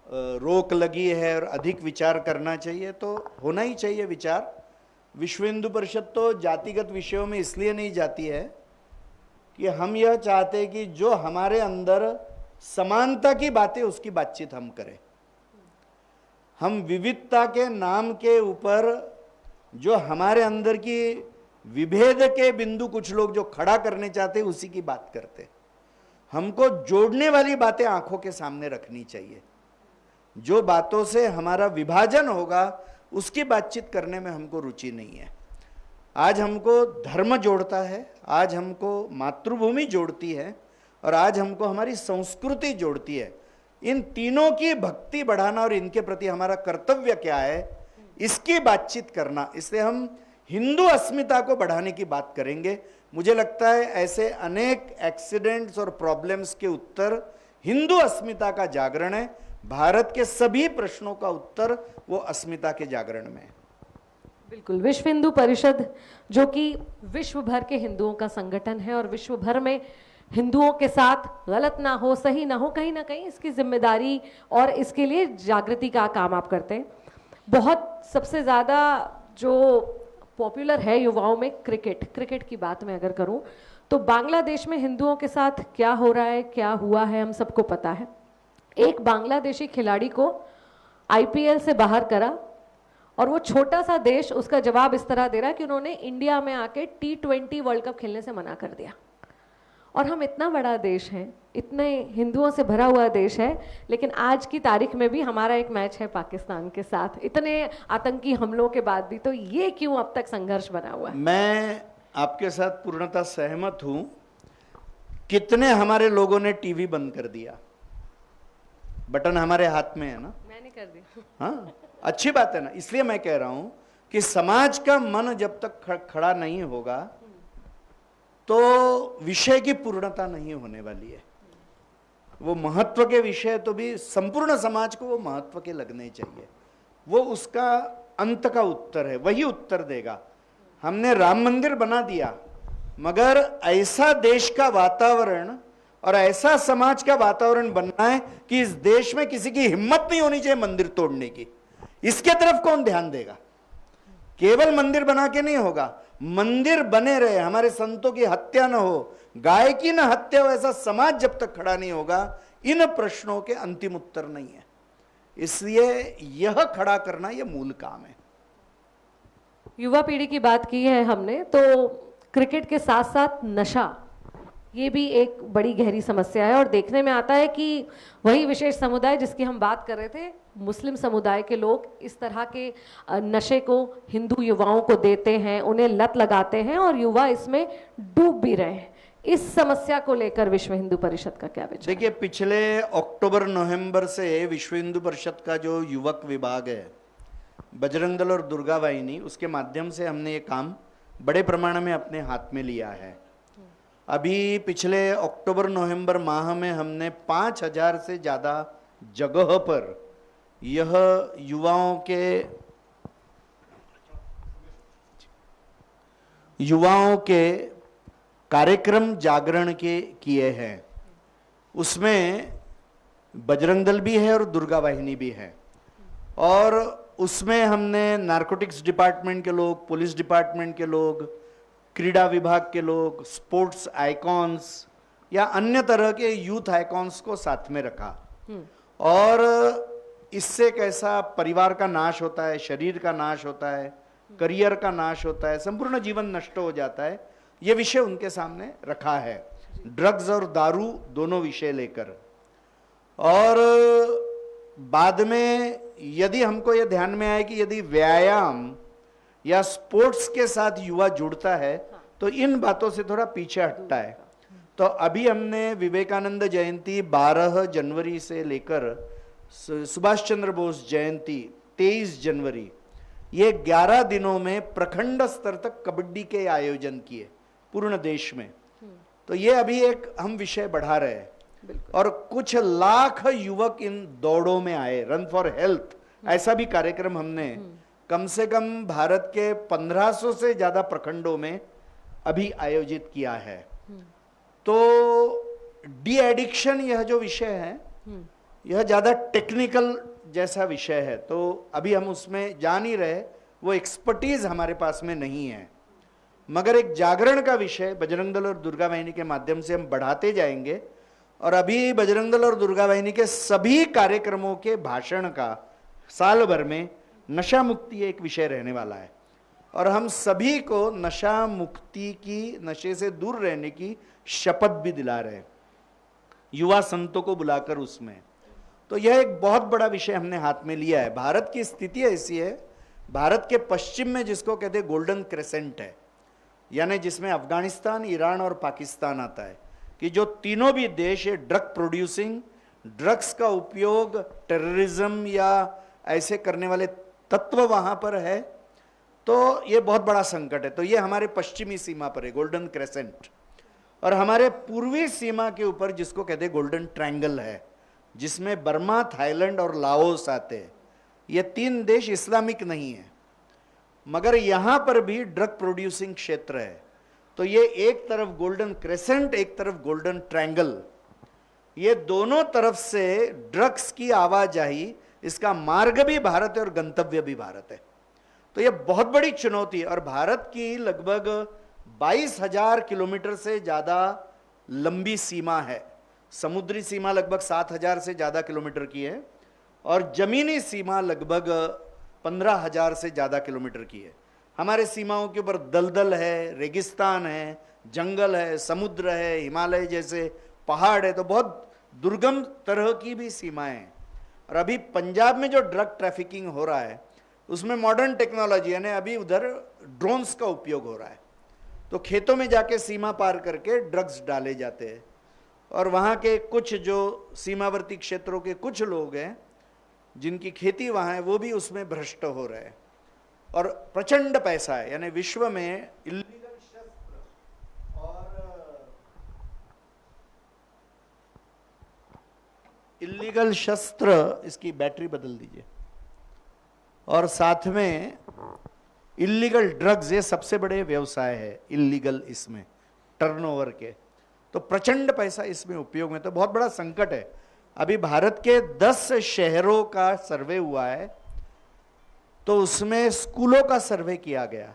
रोक लगी है और अधिक विचार करना चाहिए, तो होना ही चाहिए विचार। विश्व हिंदू परिषद तो जातिगत विषयों में इसलिए नहीं जाती है कि हम यह चाहते कि जो हमारे अंदर समानता की बातें उसकी बातचीत हम करें। हम विविधता के नाम के ऊपर जो हमारे अंदर की विभेद के बिंदु कुछ लोग जो खड़ा करने चाहते हैं उसी की बात करते। हमको जोड़ने वाली बातें आंखों के सामने रखनी चाहिए। जो बातों से हमारा विभाजन होगा उसकी बातचीत करने में हमको रुचि नहीं है। आज हमको धर्म जोड़ता है, आज हमको मातृभूमि जोड़ती है, और आज हमको हमारी संस्कृति जोड़ती है। इन तीनों की भक्ति बढ़ाना और इनके प्रति हमारा कर्तव्य क्या है, इसकी बातचीत करना। इसलिए हम हिंदू अस्मिता को बढ़ाने की बात करेंगे। मुझे लगता है ऐसे अनेक एक्सीडेंट्स और प्रॉब्लम्स के उत्तर हिंदू अस्मिता का जागरण है। भारत के सभी प्रश्नों का उत्तर वो अस्मिता के जागरण में है। बिल्कुल। विश्व हिंदू परिषद जो कि विश्व भर के हिंदुओं का संगठन है और विश्व भर में हिंदुओं के साथ गलत ना हो, सही ना हो, कहीं ना कहीं इसकी जिम्मेदारी और इसके लिए जागृति का काम आप करते हैं। बहुत सबसे ज़्यादा जो पॉपुलर है युवाओं में क्रिकेट की बात मैं अगर करूं तो बांग्लादेश में हिंदुओं के साथ क्या हो रहा है, क्या हुआ है, हम सबको पता है। एक बांग्लादेशी खिलाड़ी को आईपीएल से बाहर करा और वो छोटा सा देश उसका जवाब इस तरह दे रहा है कि उन्होंने इंडिया में आके T20 वर्ल्ड कप खेलने से मना कर दिया। और हम इतना बड़ा देश है, इतने हिंदुओं से भरा हुआ देश है, लेकिन आज की तारीख में भी हमारा एक मैच है पाकिस्तान के साथ, इतने आतंकी हमलों के बाद भी। तो ये क्यों अब तक संघर्ष बना हुआ है? मैं आपके साथ पूर्णतः सहमत हूं। कितने हमारे लोगों ने टीवी बंद कर दिया, बटन हमारे हाथ में है ना, मैंने कर दिया। हाँ, अच्छी बात है ना। इसलिए मैं कह रहा हूं कि समाज का मन जब तक खड़ा नहीं होगा तो विषय की पूर्णता नहीं होने वाली है। वो महत्व के विषय तो भी संपूर्ण समाज को वो महत्व के लगने चाहिए। वो उसका अंत का उत्तर है, वही उत्तर देगा। हमने राम मंदिर बना दिया, मगर ऐसा देश का वातावरण और ऐसा समाज का वातावरण बनना है कि इस देश में किसी की हिम्मत नहीं होनी चाहिए मंदिर तोड़ने की। इसके तरफ कौन ध्यान देगा? केवल मंदिर बना के नहीं होगा, मंदिर बने रहे, हमारे संतों की हत्या न हो, गाय की न हत्या हो, ऐसा समाज जब तक खड़ा नहीं होगा, इन प्रश्नों के अंतिम उत्तर नहीं है। इसलिए यह खड़ा करना यह मूल काम है। युवा पीढ़ी की बात की है हमने, तो क्रिकेट के साथ साथ नशा, ये भी एक बड़ी गहरी समस्या है। और देखने में आता है कि वही विशेष समुदाय जिसकी हम बात कर रहे थे, मुस्लिम समुदाय के लोग इस तरह के नशे को हिंदू युवाओं को देते हैं, उन्हें लत लगाते हैं और युवा इसमें डूब भी रहे हैं। इस समस्या को लेकर विश्व हिंदू परिषद का क्या विचार? देखिए, पिछले अक्टूबर नवंबर से विश्व हिंदू परिषद का जो युवक विभाग है, बजरंग दल और दुर्गा वाहिनी, उसके माध्यम से हमने ये काम बड़े प्रमाण में अपने हाथ में लिया है। अभी पिछले अक्टूबर नवंबर माह में हमने 5000 से ज़्यादा जगह पर यह युवाओं के कार्यक्रम जागरण के किए हैं। उसमें बजरंग दल भी है और दुर्गा वाहिनी भी है। और उसमें हमने नारकोटिक्स डिपार्टमेंट के लोग, पुलिस डिपार्टमेंट के लोग, क्रीड़ा विभाग के लोग, स्पोर्ट्स आइकॉन्स या अन्य तरह के यूथ आइकॉन्स को साथ में रखा। और इससे कैसा परिवार का नाश होता है, शरीर का नाश होता है, करियर का नाश होता है, संपूर्ण जीवन नष्ट हो जाता है, ये विषय उनके सामने रखा है। ड्रग्स और दारू दोनों विषय लेकर। और बाद में यदि हमको यह ध्यान में आए कि यदि व्यायाम या स्पोर्ट्स के साथ युवा जुड़ता है तो इन बातों से थोड़ा पीछे हटता है। तो अभी हमने विवेकानंद जयंती 12 जनवरी से लेकर सुभाष चंद्र बोस जयंती 23 जनवरी, ये 11 दिनों में प्रखंड स्तर तक कबड्डी के आयोजन किए पूर्ण देश में। तो ये अभी एक हम विषय बढ़ा रहे हैं। और कुछ लाख युवक इन दौड़ों में आए, रन फॉर हेल्थ ऐसा भी कार्यक्रम हमने कम से कम भारत के 1500 से ज्यादा प्रखंडों में अभी आयोजित किया है। तो डी एडिक्शन यह जो विषय है यह ज्यादा टेक्निकल जैसा विषय है, तो अभी हम उसमें जा नहीं रहे, वो एक्सपर्टीज हमारे पास में नहीं है। मगर एक जागरण का विषय बजरंग दल और दुर्गा वाहिनी के माध्यम से हम बढ़ाते जाएंगे। और अभी बजरंग दल और दुर्गा वाहिनी के सभी कार्यक्रमों के भाषण का साल भर में नशा मुक्ति एक विषय रहने वाला है। और हम सभी को नशा मुक्ति की, नशे से दूर रहने की शपथ भी दिला रहे हैं, युवा संतों को बुलाकर उसमें। तो यह एक बहुत बड़ा विषय हमने हाथ में लिया है। भारत की स्थिति ऐसी है, भारत के पश्चिम में जिसको कहते हैं गोल्डन क्रेसेंट है, यानी जिसमें अफगानिस्तान, ईरान और पाकिस्तान आता है, कि जो तीनों भी देश है ड्रग प्रोड्यूसिंग, ड्रग्स का उपयोग, टेररिज्म या ऐसे करने वाले तत्व वहां पर है। तो ये बहुत बड़ा संकट है। तो ये हमारे पश्चिमी सीमा पर है गोल्डन क्रेसेंट, और हमारे पूर्वी सीमा के ऊपर जिसको कहते हैं गोल्डन ट्रायंगल है, जिसमें बर्मा, थाईलैंड और लाओस आते हैं। ये तीन देश इस्लामिक नहीं है, मगर यहां पर भी ड्रग प्रोड्यूसिंग क्षेत्र है। तो ये एक तरफ गोल्डन क्रेसेंट, एक तरफ गोल्डन ट्रायंगल, ये दोनों तरफ से ड्रग्स की आवाजाही, इसका मार्ग भी भारत है और गंतव्य भी भारत है। तो ये बहुत बड़ी चुनौती है। और भारत की लगभग 22,000 किलोमीटर से ज़्यादा लंबी सीमा है। समुद्री सीमा लगभग 7,000 से ज़्यादा किलोमीटर की है और जमीनी सीमा लगभग 15,000 से ज़्यादा किलोमीटर की है। हमारे सीमाओं के ऊपर दलदल है, रेगिस्तान है, जंगल है, समुद्र है, हिमालय जैसे पहाड़ है, तो बहुत दुर्गम तरह की भी सीमाएं हैं। और अभी पंजाब में जो ड्रग ट्रैफिकिंग हो रहा है उसमें मॉडर्न टेक्नोलॉजी, यानी अभी उधर ड्रोन्स का उपयोग हो रहा है। तो खेतों में जाके सीमा पार करके ड्रग्स डाले जाते हैं और वहाँ के कुछ जो सीमावर्ती क्षेत्रों के कुछ लोग हैं जिनकी खेती वहाँ है वो भी उसमें भ्रष्ट हो रहे हैं और प्रचंड पैसा है। यानी विश्व में इल्लीगल शस्त्र और इल्लीगल शस्त्र, इसकी बैटरी बदल दीजिए, और साथ में इल्लीगल ड्रग्स, ये सबसे बड़े व्यवसाय है इल्लीगल, इसमें टर्नओवर के। तो प्रचंड पैसा इसमें उपयोग में, तो बहुत बड़ा संकट है। अभी भारत के 10 शहरों का सर्वे हुआ है, तो उसमें स्कूलों का सर्वे किया गया,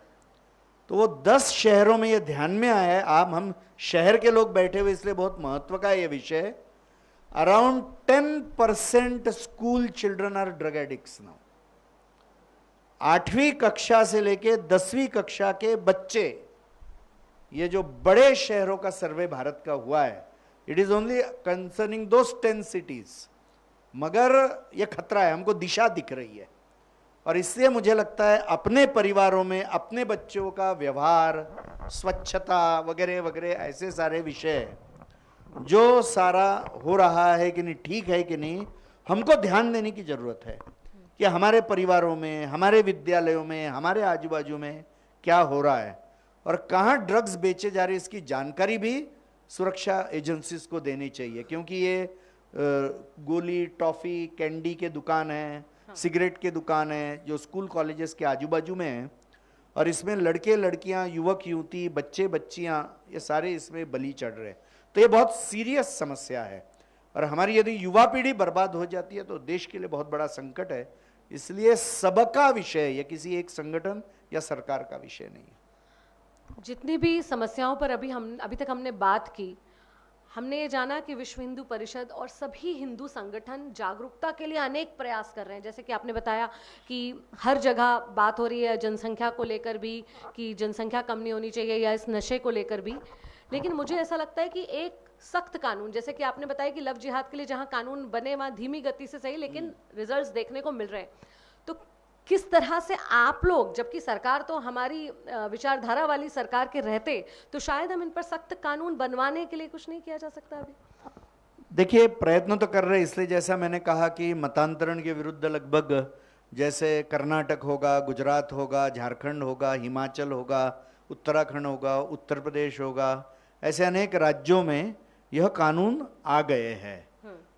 तो वो 10 शहरों में ये ध्यान में आया है। हम शहर के लोग बैठे हुए इसलिए बहुत महत्व का ये विषय। Around 10% school children are drug addicts now. 8वीं कक्षा से लेके 10वीं कक्षा के बच्चे, ये जो बड़े शहरों का सर्वे भारत का हुआ है, it is only concerning those 10 cities. मगर ये खतरा है, हमको दिशा दिख रही है। और इसलिए मुझे लगता है अपने परिवारों में अपने बच्चों का व्यवहार, स्वच्छता वगैरह वगैरह, ऐसे सारे विषय जो सारा हो रहा है कि नहीं, ठीक है कि नहीं, हमको ध्यान देने की जरूरत है कि हमारे परिवारों में, हमारे विद्यालयों में, हमारे आजू बाजू में क्या हो रहा है और कहाँ ड्रग्स बेचे जा रहे हैं, इसकी जानकारी भी सुरक्षा एजेंसीज को देनी चाहिए। क्योंकि ये गोली, टॉफी, कैंडी के दुकान है, सिगरेट के दुकान है जो स्कूल कॉलेजेस के आजू बाजू में है, और इसमें लड़के लड़कियां, युवक युवती, बच्चे बच्चियां, ये सारे इसमें बलि चढ़ रहे हैं। तो ये बहुत सीरियस समस्या है और हमारी यदि युवा पीढ़ी बर्बाद हो जाती है तो देश के लिए बहुत बड़ा संकट है। इसलिए सबका विषय है, ये किसी एक संगठन या सरकार का विषय नहीं है। जितनी भी समस्याओं पर अभी तक हमने बात की, हमने ये जाना कि विश्व हिंदू परिषद और सभी हिंदू संगठन जागरूकता के लिए अनेक प्रयास कर रहे हैं। जैसे कि आपने बताया कि हर जगह बात हो रही है जनसंख्या को लेकर भी, कि जनसंख्या कम नहीं होनी चाहिए, या इस नशे को लेकर भी। लेकिन मुझे ऐसा लगता है कि एक सख्त कानून, जैसे कि आपने बताया कि लव जिहाद के लिए जहां कानून बने वहां धीमी गति से सही लेकिन रिजल्ट्स देखने को मिल रहे हैं, तो किस तरह से आप लोग, जबकि सरकार तो हमारी विचारधारा वाली सरकार के रहते, तो शायद हम इन पर सख्त कानून बनवाने के लिए कुछ नहीं किया जा सकता अभी? देखिए, प्रयत्न तो कर रहे हैं। इसलिए जैसा मैंने कहा कि मतांतरण के विरुद्ध लगभग, जैसे कर्नाटक होगा, गुजरात होगा, झारखंड होगा, हिमाचल होगा, उत्तराखंड होगा, उत्तर प्रदेश होगा, ऐसे अनेक राज्यों में यह कानून आ गए हैं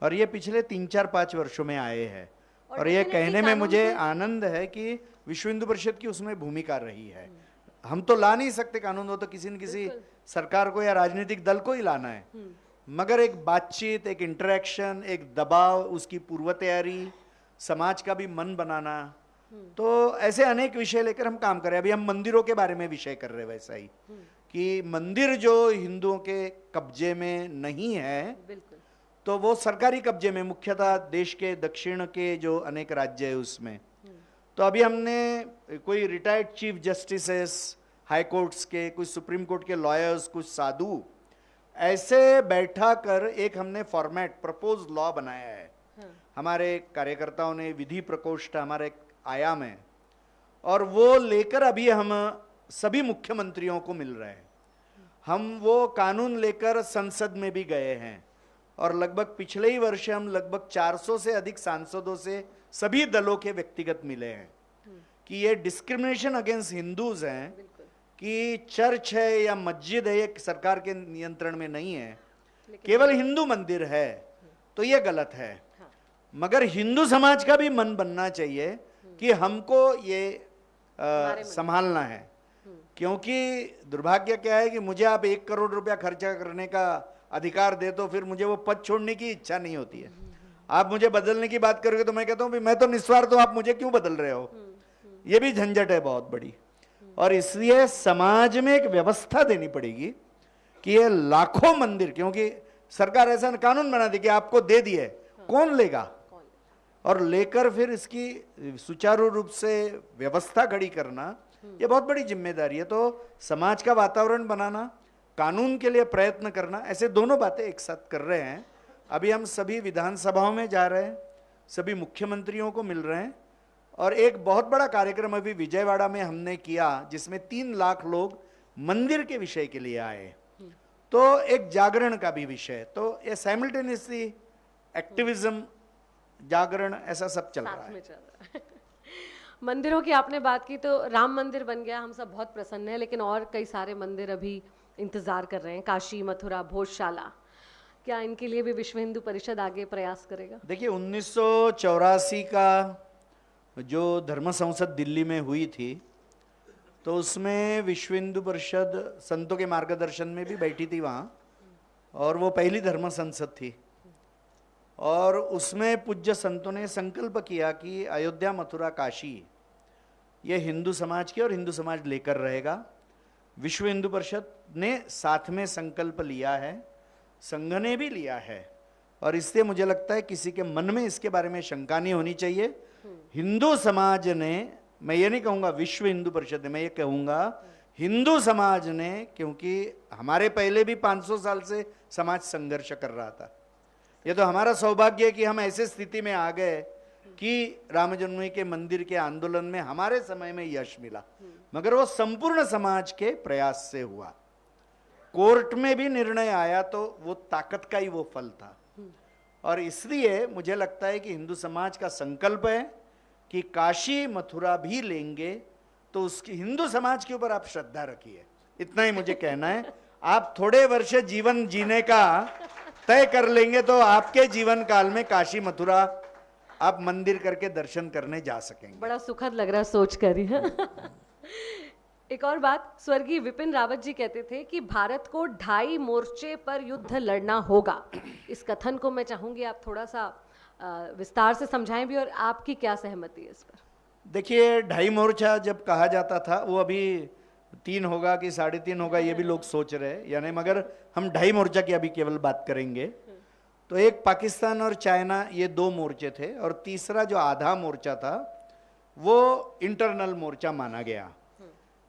और ये पिछले 3-4-5 वर्षों में आए हैं। और ये कहने में मुझे आनंद है कि विश्व हिंदू परिषद की उसमें भूमिका रही है। हम तो ला नहीं सकते कानून, हो तो किसी न किसी सरकार को या राजनीतिक दल को ही लाना है, मगर एक बातचीत, एक इंटरेक्शन, एक दबाव, उसकी पूर्व तैयारी, समाज का भी मन बनाना, तो ऐसे अनेक विषय लेकर हम काम कर रहे हैं। अभी हम मंदिरों के बारे में विषय कर रहे हैं वैसा ही, कि मंदिर जो हिंदुओं के कब्जे में नहीं है, तो वो सरकारी कब्जे में, मुख्यतः देश के दक्षिण के जो अनेक राज्य है उसमें। तो अभी हमने कोई retired chief justices high courts के, कुछ सुप्रीम कोर्ट के लॉयर्स, कुछ साधु, ऐसे बैठा कर एक हमने फॉर्मेट, प्रपोज लॉ बनाया है। हमारे कार्यकर्ताओं ने, विधि प्रकोष्ठ हमारे आयाम है, और वो लेकर अभी हम सभी मुख्यमंत्रियों को मिल रहे हैं। हम वो कानून लेकर संसद में भी गए हैं और लगभग पिछले ही वर्ष हम लगभग 400 से अधिक सांसदों से सभी दलों के व्यक्तिगत मिले हैं कि ये डिस्क्रिमिनेशन अगेंस्ट हिंदूज हैं, कि चर्च है या मस्जिद है, ये सरकार के नियंत्रण में नहीं है, केवल हिंदू मंदिर है, तो ये गलत है। मगर हिंदू समाज का भी मन बनना चाहिए कि हमको ये संभालना है। क्योंकि दुर्भाग्य क्या है कि मुझे आप 1 करोड़ रुपया खर्चा करने का अधिकार दे तो फिर मुझे वो पद छोड़ने की इच्छा नहीं होती है। आप मुझे बदलने की बात करोगे तो मैं कहता हूँ भी मैं तो निस्वार्थ हूं, आप मुझे क्यों बदल रहे हो। ये भी झंझट है बहुत बड़ी। और इसलिए समाज में एक व्यवस्था देनी पड़ेगी कि ये लाखों मंदिर, क्योंकि सरकार ऐसा कानून बना दी कि आपको दे दिए, कौन लेगा, और लेकर फिर इसकी सुचारू रूप से व्यवस्था खड़ी करना ये बहुत बड़ी जिम्मेदारी है। तो समाज का वातावरण बनाना, कानून के लिए प्रयत्न करना, ऐसे दोनों बातें एक साथ कर रहे हैं। अभी हम सभी विधानसभाओं में जा रहे हैं, सभी मुख्यमंत्रियों को मिल रहे हैं, और एक बहुत बड़ा कार्यक्रम अभी विजयवाड़ा में हमने किया जिसमें 3 लाख लोग मंदिर के विषय के लिए आए। तो एक जागरण का भी विषय, तो ये साइमल्टेनियसली एक्टिविज्म, जागरण, ऐसा सब चल रहा है। मंदिरों की आपने बात की तो राम मंदिर बन गया, हम सब बहुत प्रसन्न हैं, लेकिन और कई सारे मंदिर अभी इंतजार कर रहे हैं, काशी, मथुरा, भोजशाला। क्या इनके लिए भी विश्व हिंदू परिषद आगे प्रयास करेगा? देखिए 1984 का जो धर्म संसद दिल्ली में हुई थी, तो उसमें विश्व हिंदू परिषद संतों के मार्गदर्शन में भी बैठी थी वहाँ, और वो पहली धर्म संसद थी। और उसमें पूज्य संतों ने संकल्प किया कि अयोध्या, मथुरा, काशी ये हिंदू समाज की, और हिंदू समाज लेकर रहेगा। विश्व हिंदू परिषद ने साथ में संकल्प लिया है, संघ ने भी लिया है, और इसलिए मुझे लगता है किसी के मन में इसके बारे में शंका नहीं होनी चाहिए। हिंदू समाज ने, मैं ये नहीं कहूँगा विश्व हिंदू परिषद ने, मैं ये कहूँगा हिंदू समाज ने, क्योंकि हमारे पहले भी 500 साल से समाज संघर्ष कर रहा था। ये तो हमारा सौभाग्य है कि हम ऐसे स्थिति में आ गए कि राम जन्मभूमि के मंदिर के आंदोलन में हमारे समय में यश मिला, मगर वो संपूर्ण समाज के प्रयास से हुआ। कोर्ट में भी निर्णय आया तो वो ताकत का ही वो फल था। और इसलिए मुझे लगता है कि हिंदू समाज का संकल्प है कि काशी, मथुरा भी लेंगे, तो उसकी हिंदू समाज के ऊपर आप श्रद्धा रखिए, इतना ही मुझे कहना है। आप थोड़े वर्ष जीवन जीने का तय कर लेंगे तो आपके जीवन काल में काशी, मथुरा आप मंदिर करके दर्शन करने जा सकेंगे। बड़ा सुखद लग रहा है सोच कर ही। एक और बात, स्वर्गीय विपिन रावत जी कहते थे कि भारत को 2.5 मोर्चे पर युद्ध लड़ना होगा। इस कथन को मैं चाहूंगी आप थोड़ा सा विस्तार से समझाएं भी, और आपकी क्या सहमति है इस पर? देखिए 2.5 मोर्चा जब कहा जाता था, वो अभी 3 होगा कि 3.5 होगा ये भी लोग सोच रहे हैं, यानी, मगर हम 2.5 मोर्चा की अभी केवल बात करेंगे। तो एक पाकिस्तान और चाइना, ये 2 मोर्चे थे, और तीसरा जो आधा मोर्चा था वो इंटरनल मोर्चा माना गया।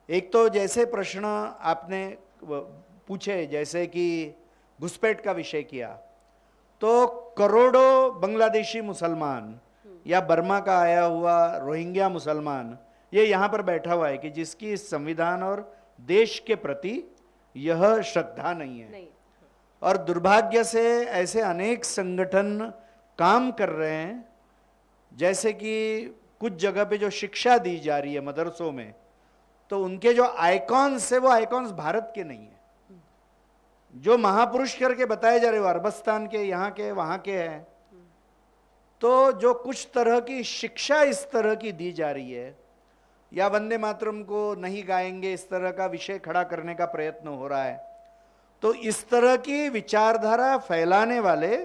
एक तो जैसे प्रश्न आपने पूछे, जैसे कि घुसपैठ का विषय किया, तो करोड़ों बांग्लादेशी मुसलमान या बर्मा का आया हुआ रोहिंग्या मुसलमान ये यहाँ पर बैठा हुआ है कि जिसकी इस संविधान और देश के प्रति यह श्रद्धा नहीं है। नहीं। और दुर्भाग्य से ऐसे अनेक संगठन काम कर रहे हैं, जैसे कि कुछ जगह पे जो शिक्षा दी जा रही है मदरसों में, तो उनके जो आइकॉन्स है वो आइकॉन्स भारत के नहीं है। जो महापुरुष करके बताए जा रहे हो अरबस्तान के, यहाँ के, वहाँ के हैं। तो जो कुछ तरह की शिक्षा इस तरह की दी जा रही है, या वंदे मातरम को नहीं गाएंगे, इस तरह का विषय खड़ा करने का प्रयत्न हो रहा है, तो इस तरह की विचारधारा फैलाने वाले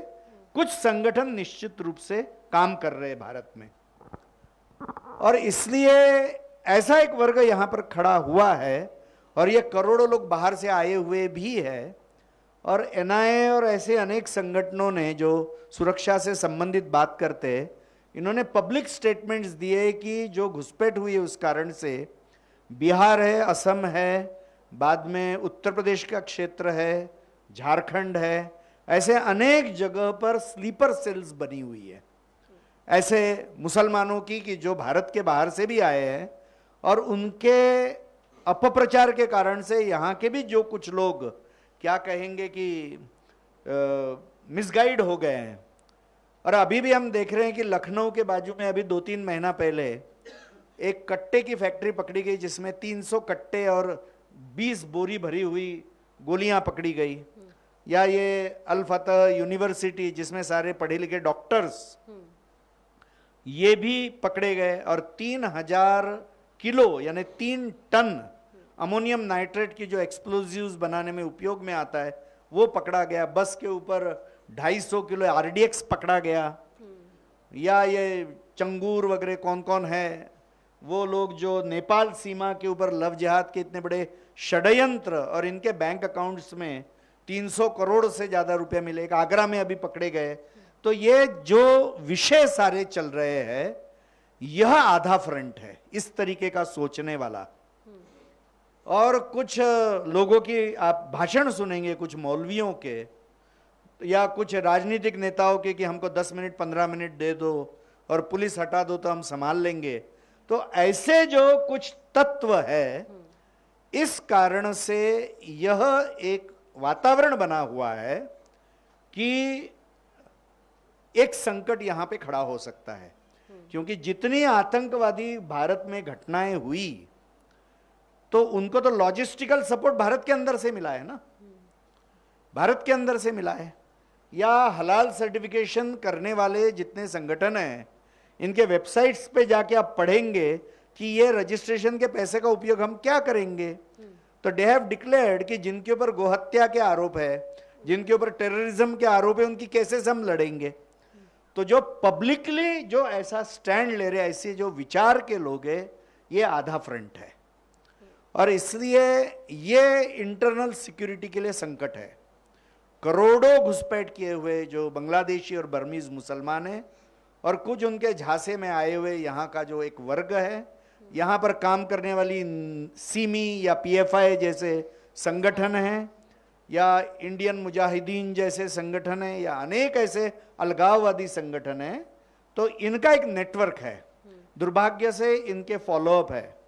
कुछ संगठन निश्चित रूप से काम कर रहे हैं भारत में। और इसलिए ऐसा एक वर्ग यहाँ पर खड़ा हुआ है, और ये करोड़ों लोग बाहर से आए हुए भी है, और एनआईए और ऐसे अनेक संगठनों ने जो सुरक्षा से संबंधित बात करते हैं, इन्होंने पब्लिक स्टेटमेंट्स दिए कि जो घुसपैठ हुई है उस कारण से बिहार है, असम है, बाद में उत्तर प्रदेश का क्षेत्र है, झारखंड है, ऐसे अनेक जगह पर स्लीपर सेल्स बनी हुई है ऐसे मुसलमानों की, कि जो भारत के बाहर से भी आए हैं, और उनके अपप्रचार के कारण से यहाँ के भी जो कुछ लोग क्या कहेंगे कि मिसगाइड हो गए हैं। और अभी भी हम देख रहे हैं कि लखनऊ के बाजू में अभी 2-3 महीना पहले एक कट्टे की फैक्ट्री पकड़ी गई, जिसमें 300 कट्टे और 20 बोरी भरी हुई गोलियां पकड़ी गई। या ये अल फतह यूनिवर्सिटी, जिसमें सारे पढ़े लिखे डॉक्टर्स ये भी पकड़े गए, और 3000 किलो यानी 3 टन अमोनियम नाइट्रेट की जो एक्सप्लोजिव्स बनाने में उपयोग में आता है वो पकड़ा गया। बस के ऊपर 250 किलो आरडीएक्स पकड़ा गया। या ये चंगूर वगैरह कौन कौन है वो लोग जो नेपाल सीमा के ऊपर लव जिहाद के इतने बड़े षड्यंत्र, और इनके बैंक अकाउंट्स में 300 करोड़ से ज्यादा रुपए मिले, एक आगरा में अभी पकड़े गए। तो ये जो विषय सारे चल रहे हैं यह आधा फ्रंट है इस तरीके का सोचने वाला। और कुछ लोगों की आप भाषण सुनेंगे, कुछ मौलवियों के या कुछ राजनीतिक नेताओं के कि हमको 10 मिनट 15 मिनट दे दो और पुलिस हटा दो तो हम संभाल लेंगे। तो ऐसे जो कुछ तत्व है, इस कारण से यह एक वातावरण बना हुआ है कि एक संकट यहां पे खड़ा हो सकता है। क्योंकि जितनी आतंकवादी भारत में घटनाएं हुई तो उनको तो लॉजिस्टिकल सपोर्ट भारत के अंदर से मिला है ना, भारत के अंदर से मिला है। या हलाल सर्टिफिकेशन करने वाले जितने संगठन हैं, इनके वेबसाइट्स पे जाके आप पढ़ेंगे कि ये रजिस्ट्रेशन के पैसे का उपयोग हम क्या करेंगे। तो दे हैव डिक्लेयर्ड कि जिनके ऊपर गोहत्या के आरोप है, जिनके ऊपर टेररिज्म के आरोप है, उनकी केसेस हम लड़ेंगे। तो जो पब्लिकली जो ऐसा स्टैंड ले रहे, ऐसे जो विचार के लोग हैं, ये आधा फ्रंट है। और इसलिए ये इंटरनल सिक्योरिटी के लिए संकट है। करोड़ों घुसपैठ किए हुए जो बांग्लादेशी और बर्मीज मुसलमान हैं, और कुछ उनके झांसे में आए हुए यहाँ का जो एक वर्ग है, यहाँ पर काम करने वाली सीमी या पीएफआई जैसे संगठन हैं, या इंडियन मुजाहिदीन जैसे संगठन हैं, या अनेक ऐसे अलगाववादी संगठन हैं। तो इनका एक नेटवर्क है, दुर्भाग्य से इनके फॉलोअप है।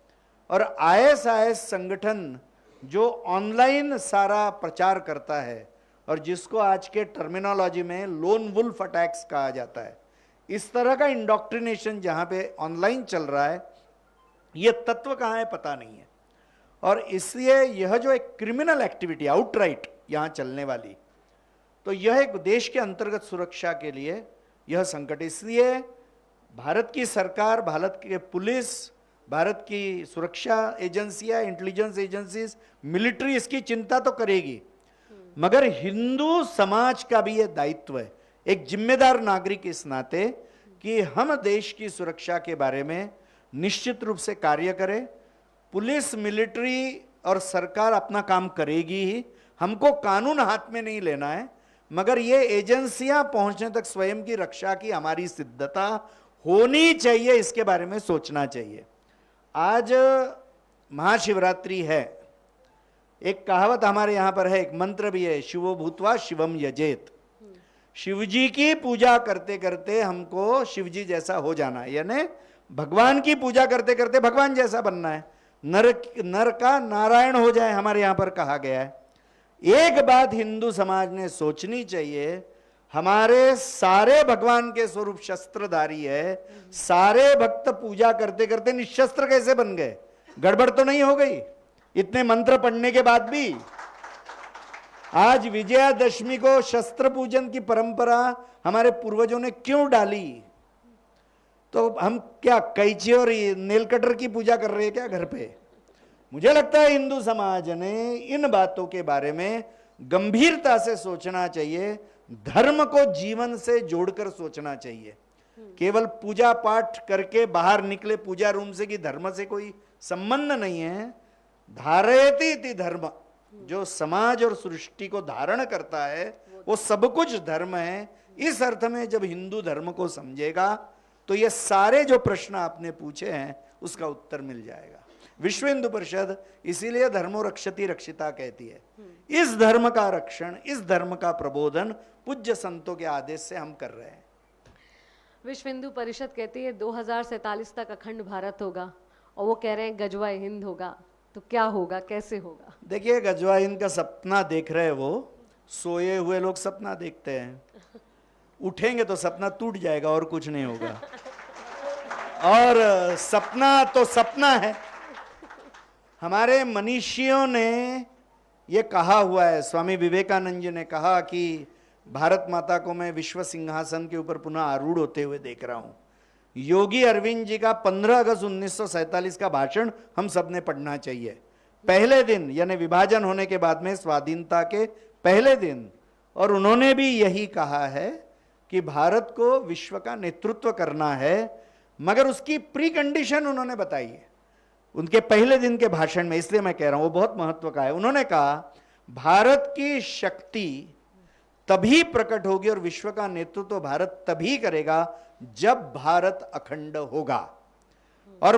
और आईएसआईएस संगठन जो ऑनलाइन सारा प्रचार करता है और जिसको आज के टर्मिनोलॉजी में लोन वुल्फ अटैक्स कहा जाता है, इस तरह का इंडोक्ट्रिनेशन जहां पे ऑनलाइन चल रहा है, ये तत्व कहाँ है पता नहीं है। और इसलिए यह जो एक क्रिमिनल एक्टिविटी आउटराइट यहाँ चलने वाली, तो यह एक देश के अंतर्गत सुरक्षा के लिए यह संकट। इसलिए भारत की सरकार, भारत के पुलिस, भारत की सुरक्षा एजेंसियां, इंटेलिजेंस एजेंसीज, मिलिट्री इसकी चिंता तो करेगी, मगर हिंदू समाज का भी यह दायित्व है, एक जिम्मेदार नागरिक इस नाते, कि हम देश की सुरक्षा के बारे में निश्चित रूप से कार्य करें। पुलिस, मिलिट्री और सरकार अपना काम करेगी ही, हमको कानून हाथ में नहीं लेना है, मगर ये एजेंसियां पहुंचने तक स्वयं की रक्षा की हमारी सिद्धता होनी चाहिए, इसके बारे में सोचना चाहिए। आज महाशिवरात्रि है, एक कहावत हमारे यहां पर है, एक मंत्र भी है, शिवो भूत्वा शिवम यजेत। शिवजी की पूजा करते करते हमको शिवजी जैसा हो जाना है, यानी भगवान की पूजा करते करते भगवान जैसा बनना है। नर का नारायण हो जाए, हमारे यहां पर कहा गया है। एक बात हिंदू समाज ने सोचनी चाहिए, हमारे सारे भगवान के स्वरूप शस्त्रधारी है, सारे भक्त पूजा करते करते निशस्त्र कैसे बन गए? गड़बड़ तो नहीं हो गई इतने मंत्र पढ़ने के बाद भी? आज विजयादशमी को शस्त्र पूजन की परंपरा हमारे पूर्वजों ने क्यों डाली? तो हम क्या कैंची और नेल कटर की पूजा कर रहे हैं क्या घर पे? मुझे लगता है हिंदू समाज ने इन बातों के बारे में गंभीरता से सोचना चाहिए, धर्म को जीवन से जोड़कर सोचना चाहिए। केवल पूजा पाठ करके बाहर निकले पूजा रूम से कि धर्म से कोई संबंध नहीं है। धारयति इति धर्म, जो समाज और सृष्टि को धारण करता है वो सब कुछ धर्म है। इस अर्थ में जब हिंदू धर्म को समझेगा तो ये सारे जो प्रश्न आपने पूछे हैं उसका उत्तर मिल जाएगा। विश्व हिंदू परिषद इसीलिए धर्मो रक्षति रक्षिता कहती है। इस धर्म का रक्षण, इस धर्म का प्रबोधन पूज्य संतों के आदेश से हम कर रहे हैं। विश्व हिंदू परिषद कहती है 2047 तक अखंड भारत होगा, और वो कह रहे हैं गजवा हिंद होगा। तो क्या होगा, कैसे होगा? देखिए, गजवा हिंद का सपना देख रहे हैं वो, सोए हुए लोग सपना देखते हैं, उठेंगे तो सपना टूट जाएगा और कुछ नहीं होगा। और सपना तो सपना है। हमारे मनीषियों ने ये कहा हुआ है, स्वामी विवेकानंद जी ने कहा कि भारत माता को मैं विश्व सिंहासन के ऊपर पुनः आरूढ़ होते हुए देख रहा हूं। योगी अरविंद जी का 15 अगस्त 1947 का भाषण हम सब ने पढ़ना चाहिए। पहले दिन यानी विभाजन होने के बाद में, स्वाधीनता के पहले दिन, और उन्होंने भी यही कहा है कि भारत को विश्व का नेतृत्व करना है, मगर उसकी प्री कंडीशन उन्होंने बताई है उनके पहले दिन के भाषण में, इसलिए मैं कह रहा हूं वो बहुत महत्व का है। उन्होंने कहा भारत की शक्ति तभी प्रकट होगी और विश्व का नेतृत्व भारत तभी करेगा जब भारत अखंड होगा। और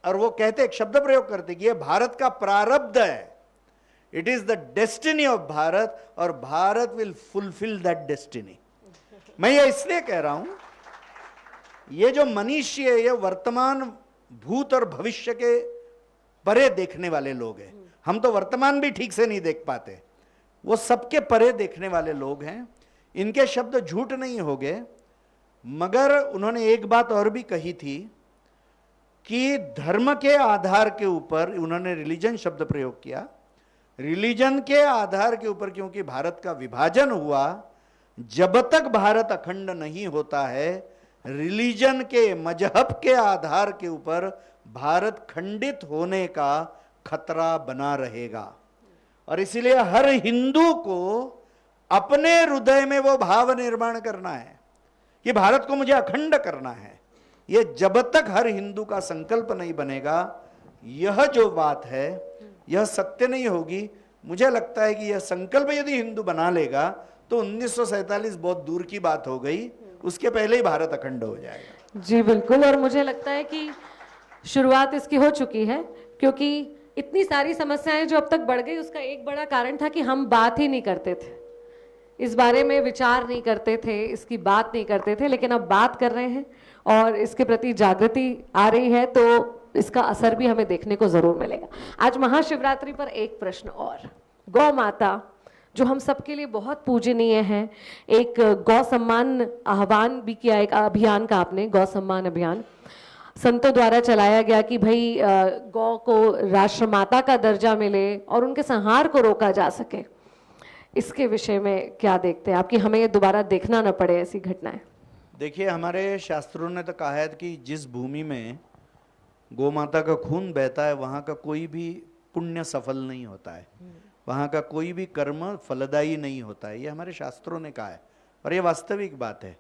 वो कहते, एक शब्द प्रयोग करते कि ये भारत का प्रारब्ध है, it is the destiny of Bharat, और Bharat will fulfil that destiny. मैं ये इसलिए कह रहा हूं, ये जो मनुष्य है, ये वर्तमान, भूत और भविष्य के परे देखने वाले लोग हैं। हम तो वर्तमान भी ठीक से नहीं देख पाते, वो सबके परे देखने वाले लोग हैं। इनके शब्द झूठ नहीं हो गए, मगर उन्होंने एक बात और भी कही थी कि धर्म के आधार के ऊपर, उन्होंने रिलीजन शब्द प्रयोग किया, रिलीजन के आधार के ऊपर, क्योंकि भारत का विभाजन हुआ, जब तक भारत अखंड नहीं होता है, रिलीजन के, मजहब के आधार के ऊपर भारत खंडित होने का खतरा बना रहेगा। और इसीलिए हर हिंदू को अपने हृदय में वो भाव निर्माण करना है कि भारत को मुझे अखंड करना है। ये जब तक हर हिंदू का संकल्प नहीं बनेगा, यह जो बात है यह सत्य नहीं होगी। मुझे लगता है कि यह संकल्प यदि हिंदू बना लेगा तो 1947 बहुत दूर की बात हो गई, उसके पहले ही भारत अखंड हो जाएगा। जी बिल्कुल, और मुझे लगता है कि शुरुआत इसकी हो चुकी है, क्योंकि इतनी सारी समस्याएं जो अब तक बढ़ गई, उसका एक बड़ा कारण था कि हम बात ही नहीं करते थे, इस बारे में विचार नहीं करते थे, इसकी बात नहीं करते थे। लेकिन अब बात कर रहे हैं और इसके प्रति जागृति आ रही है, तो इसका असर भी हमें देखने को जरूर मिलेगा। आज महाशिवरात्रि पर एक प्रश्न और, गौ माता जो हम सबके लिए बहुत पूजनीय है, एक गौ सम्मान आह्वान भी किया, एक अभियान का आपने, गौ सम्मान अभियान संतों द्वारा चलाया गया कि भाई गौ को राष्ट्रमाता का दर्जा मिले और उनके संहार को रोका जा सके। इसके विषय में क्या देखते हैं आप कि हमें ये दोबारा देखना न पड़े ऐसी घटनाएं? देखिए, हमारे शास्त्रों ने तो कहा है कि जिस भूमि में गौ माता का खून बहता है वहाँ का कोई भी पुण्य सफल नहीं होता है, वहाँ का कोई भी कर्म फलदायी नहीं होता है। ये हमारे शास्त्रों ने कहा है और ये वास्तविक बात है।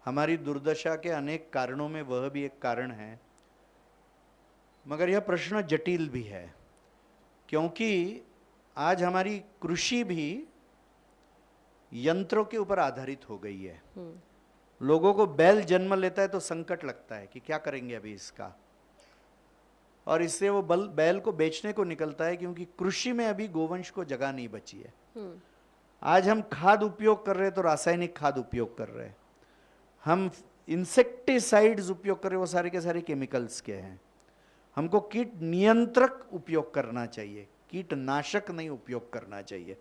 हमारी दुर्दशा के अनेक कारणों में वह भी एक कारण है, मगर यह प्रश्न जटिल भी है, क्योंकि आज हमारी कृषि भी यंत्रों के ऊपर आधारित हो गई है। लोगों को बैल जन्म लेता है तो संकट लगता है कि क्या करेंगे अभी इसका, और इससे वो बैल को बेचने को निकलता है, क्योंकि कृषि में अभी गोवंश को जगह नहीं बची है। आज हम खाद उपयोग कर रहे हैं तो रासायनिक खाद उपयोग कर रहे हैं, हम इंसेक्टिसाइड्स उपयोग कर रहे हैं, वो सारे के सारे केमिकल्स के हैं। हमको कीट नियंत्रक उपयोग करना चाहिए, कीटनाशक नहीं उपयोग करना चाहिए।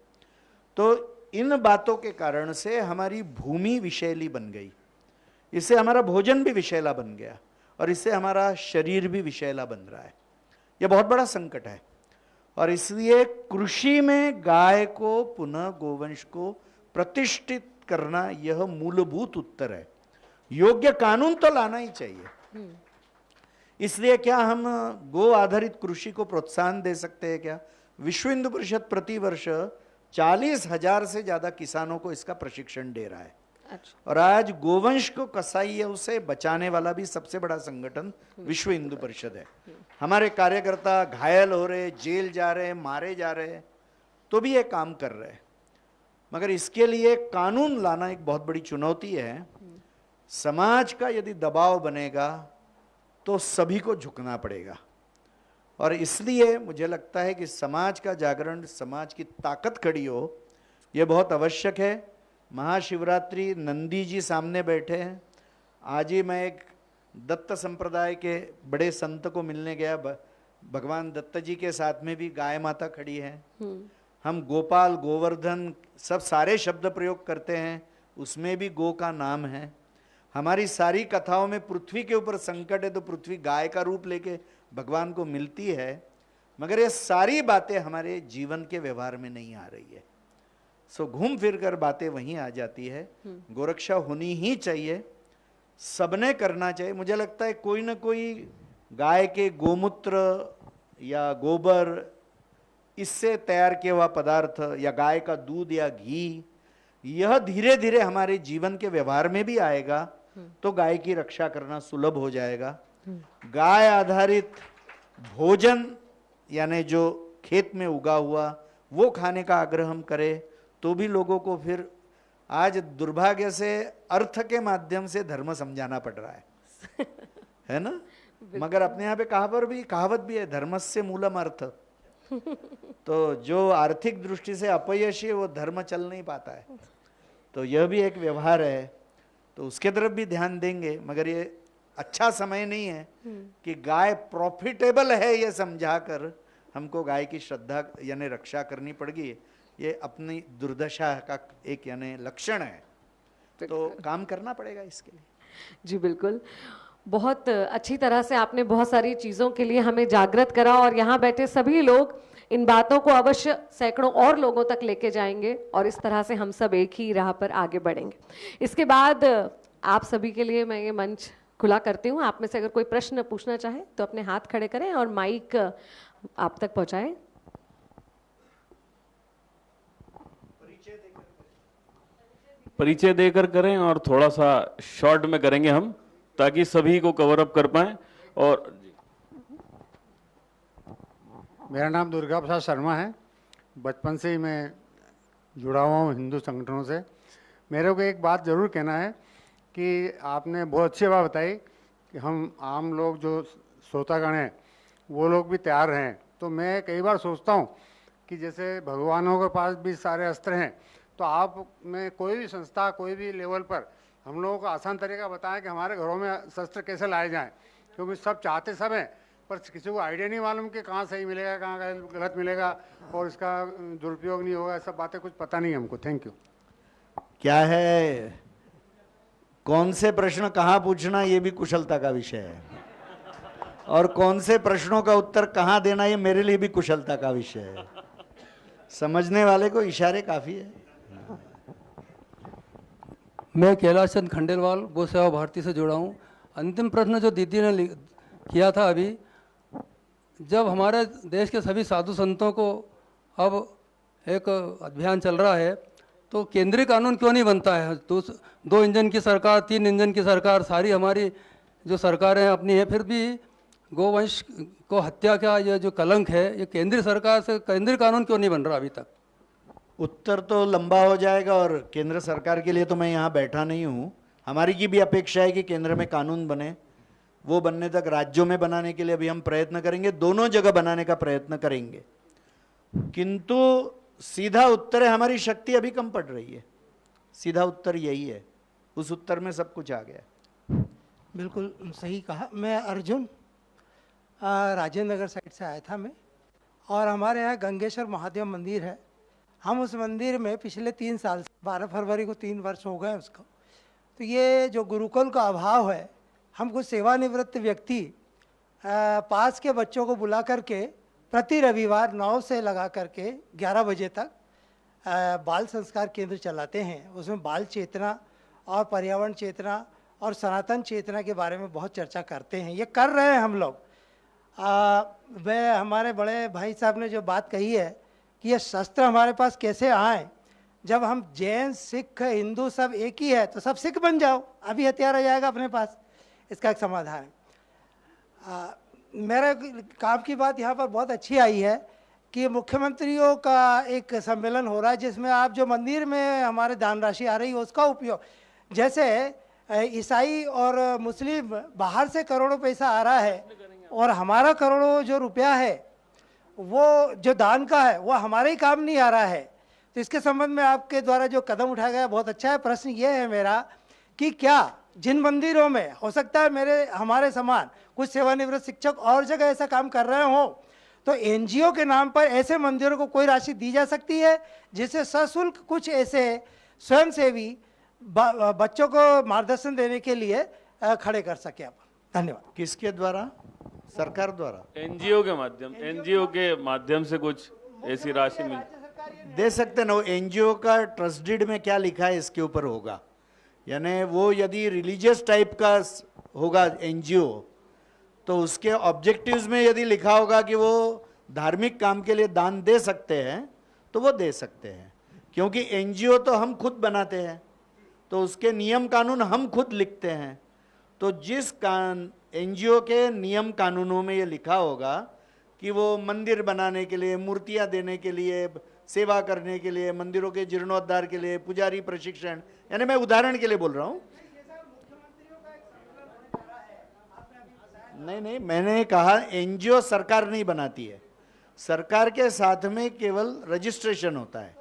तो इन बातों के कारण से हमारी भूमि विषैली बन गई, इससे हमारा भोजन भी विषैला बन गया और इससे हमारा शरीर भी विषैला बन रहा है। यह बहुत बड़ा संकट है और इसलिए कृषि में गाय को, पुनः गोवंश को प्रतिष्ठित करना यह मूलभूत उत्तर है। योग्य कानून तो लाना ही चाहिए। इसलिए क्या हम गो आधारित कृषि को प्रोत्साहन दे सकते हैं क्या? विश्व हिंदू परिषद प्रति वर्ष 40,000 से ज्यादा किसानों को इसका प्रशिक्षण दे रहा है। और आज गोवंश को कसाईयों से बचाने वाला भी सबसे बड़ा संगठन विश्व हिंदू परिषद है। हमारे कार्यकर्ता घायल हो रहे, जेल जा रहे, मारे जा रहे, तो भी ये काम कर रहे हैं। मगर इसके लिए कानून लाना एक बहुत बड़ी चुनौती है। समाज का यदि दबाव बनेगा तो सभी को झुकना पड़ेगा, और इसलिए मुझे लगता है कि समाज का जागरण, समाज की ताकत खड़ी हो, यह बहुत आवश्यक है। महाशिवरात्रि, नंदी जी सामने बैठे हैं। आज ही मैं एक दत्त संप्रदाय के बड़े संत को मिलने गया, भगवान दत्त जी के साथ में भी गाय माता खड़ी है। हम गोपाल, गोवर्धन सब सारे शब्द प्रयोग करते हैं, उसमें भी गो का नाम है। हमारी सारी कथाओं में पृथ्वी के ऊपर संकट है तो पृथ्वी गाय का रूप लेके भगवान को मिलती है, मगर ये सारी बातें हमारे जीवन के व्यवहार में नहीं आ रही है। सो घूम फिर कर बातें वहीं आ जाती है। गोरक्षा होनी ही चाहिए। सबने करना चाहिए। मुझे लगता है कोई ना कोई गाय के गोमूत्र या गोबर, इससे तैयार किया हुआ पदार्थ, या गाय का दूध या घी, यह धीरे धीरे हमारे जीवन के व्यवहार में भी आएगा तो गाय की रक्षा करना सुलभ हो जाएगा। गाय आधारित भोजन यानी जो खेत में उगा हुआ वो खाने का आग्रह हम करें तो भी लोगों को फिर आज दुर्भाग्य से अर्थ के माध्यम से धर्म समझाना पड़ रहा है ना। मगर अपने यहाँ पे कहावत भी है, धर्मस्य मूलम अर्थ। तो जो आर्थिक दृष्टि से अपयशी है वो धर्म चल नहीं पाता है। तो यह भी एक व्यवहार है, तो उसके तरफ भी ध्यान देंगे। मगर ये अच्छा समय नहीं है कि गाय प्रॉफिटेबल है ये समझाकर हमको गाय की श्रद्धा यानी रक्षा करनी पड़ेगी। ये अपनी दुर्दशा का एक यानी लक्षण है, तो काम करना पड़ेगा इसके लिए। जी बिल्कुल, बहुत अच्छी तरह से आपने बहुत सारी चीज़ों के लिए हमें जागृत करा और यहाँ बैठे सभी लोग इन बातों को अवश्य सैकड़ों और लोगों तक लेके जाएंगे और इस तरह से हम सब एक ही राह पर आगे बढ़ेंगे। इसके बाद आप सभी के लिए मैं ये मंच खुला करती हूँ। आप में से अगर कोई प्रश्न पूछना चाहे तो अपने हाथ खड़े करें और माइक आप तक पहुँचाएं। परिचय देकर करें और थोड़ा सा शॉर्ट में करेंगे हम, ताकि सभी को कवर अप कर पाएं। और मेरा नाम दुर्गा प्रसाद शर्मा है। बचपन से ही मैं जुड़ा हुआ हूँ हिंदू संगठनों से। मेरे को एक बात ज़रूर कहना है कि आपने बहुत अच्छी बात बताई कि हम आम लोग जो श्रोतागण हैं वो लोग भी तैयार हैं। तो मैं कई बार सोचता हूँ कि जैसे भगवानों के पास भी सारे अस्त्र हैं, तो आप में कोई भी संस्था कोई भी लेवल पर हम लोगों को आसान तरीका बताएं कि हमारे घरों में शस्त्र कैसे लाए जाएं, क्योंकि सब चाहते सब हैं पर किसी को आइडिया नहीं मालूम कि कहाँ सही मिलेगा कहाँ गलत मिलेगा और इसका दुरुपयोग नहीं होगा। सब बातें कुछ पता नहीं हमको। Thank you. क्या है, कौन से प्रश्न कहाँ पूछना ये भी कुशलता का विषय है, और कौन से प्रश्नों का उत्तर कहाँ देना ये मेरे लिए भी कुशलता का विषय है। समझने वाले को इशारे काफी है। मैं कैलाश चंद खंडेलवाल गौ सेवा भारती से जुड़ा हूँ। अंतिम प्रश्न जो दीदी ने किया था अभी, जब हमारे देश के सभी साधु संतों को अब एक अभियान चल रहा है तो केंद्रीय कानून क्यों नहीं बनता है? तो 2 इंजन की सरकार, 3 इंजन की सरकार, सारी हमारी जो सरकारें अपनी है, फिर भी गोवंश को हत्या का ये जो कलंक है ये केंद्रीय सरकार से केंद्रीय कानून क्यों नहीं बन रहा अभी तक? उत्तर तो लंबा हो जाएगा और केंद्र सरकार के लिए तो मैं यहाँ बैठा नहीं हूँ। हमारी की भी अपेक्षा है कि केंद्र में कानून बने। वो बनने तक राज्यों में बनाने के लिए अभी हम प्रयत्न करेंगे, दोनों जगह बनाने का प्रयत्न करेंगे। किंतु सीधा उत्तर है हमारी शक्ति अभी कम पड़ रही है। सीधा उत्तर यही है, उस उत्तर में सब कुछ आ गया। बिल्कुल सही कहा। मैं अर्जुन राजेंद्र नगर साइड से आया था मैं, और हमारे यहाँ गंगेश्वर महादेव मंदिर है। हम उस मंदिर में पिछले 3 साल से 12 फरवरी को 3 वर्ष हो गए उसको। तो ये जो गुरुकुल का अभाव है, हम कुछ सेवानिवृत्त व्यक्ति पास के बच्चों को बुला करके प्रति रविवार 9 से लगा करके 11 बजे तक बाल संस्कार केंद्र चलाते हैं। उसमें बाल चेतना और पर्यावरण चेतना और सनातन चेतना के बारे में बहुत चर्चा करते हैं। ये कर रहे हैं हम लोग। वह हमारे बड़े भाई साहब ने जो बात कही है कि ये शस्त्र हमारे पास कैसे आए, जब हम जैन सिख हिंदू सब एक ही है तो सब सिख बन जाओ, अभी हथियार आ जाएगा अपने पास। इसका एक समाधान है। मेरे काम की बात यहाँ पर बहुत अच्छी आई है कि मुख्यमंत्रियों का एक सम्मेलन हो रहा है जिसमें आप जो मंदिर में हमारे दान राशि आ रही है उसका उपयोग, जैसे ईसाई और मुस्लिम बाहर से करोड़ों पैसा आ रहा है और हमारा करोड़ों जो रुपया है वो जो दान का है वो हमारे ही काम नहीं आ रहा है। तो इसके संबंध में आपके द्वारा जो कदम उठाया गया बहुत अच्छा है। प्रश्न ये है मेरा कि क्या जिन मंदिरों में हो सकता है हमारे समान कुछ सेवानिवृत्त शिक्षक और जगह ऐसा काम कर रहे हो, तो एनजीओ के नाम पर ऐसे मंदिरों को कोई राशि दी जा सकती है जिससे सशुल्क कुछ ऐसे स्वयंसेवी बच्चों को मार्गदर्शन देने के लिए खड़े कर सके आप? धन्यवाद। किसके द्वारा? सरकार द्वारा? एनजीओ के माध्यम से कुछ ऐसी राशि मिल दे सकते ना। एनजीओ का ट्रस्ट डीड में क्या लिखा है इसके ऊपर होगा। यानी वो यदि रिलीजियस टाइप का होगा एनजीओ, तो उसके ऑब्जेक्टिव्स में यदि लिखा होगा कि वो धार्मिक काम के लिए दान दे सकते हैं तो वो दे सकते हैं, क्योंकि एनजीओ तो हम खुद बनाते हैं, तो उसके नियम कानून हम खुद लिखते हैं। तो जिस एनजीओ के नियम कानूनों में ये लिखा होगा कि वो मंदिर बनाने के लिए, मूर्तियां देने के लिए, सेवा करने के लिए, मंदिरों के जीर्णोद्धार के लिए, पुजारी प्रशिक्षण, यानी मैं उदाहरण के लिए बोल रहा हूँ। नहीं, मैंने कहा एनजीओ सरकार नहीं बनाती है, सरकार के साथ में केवल रजिस्ट्रेशन होता है।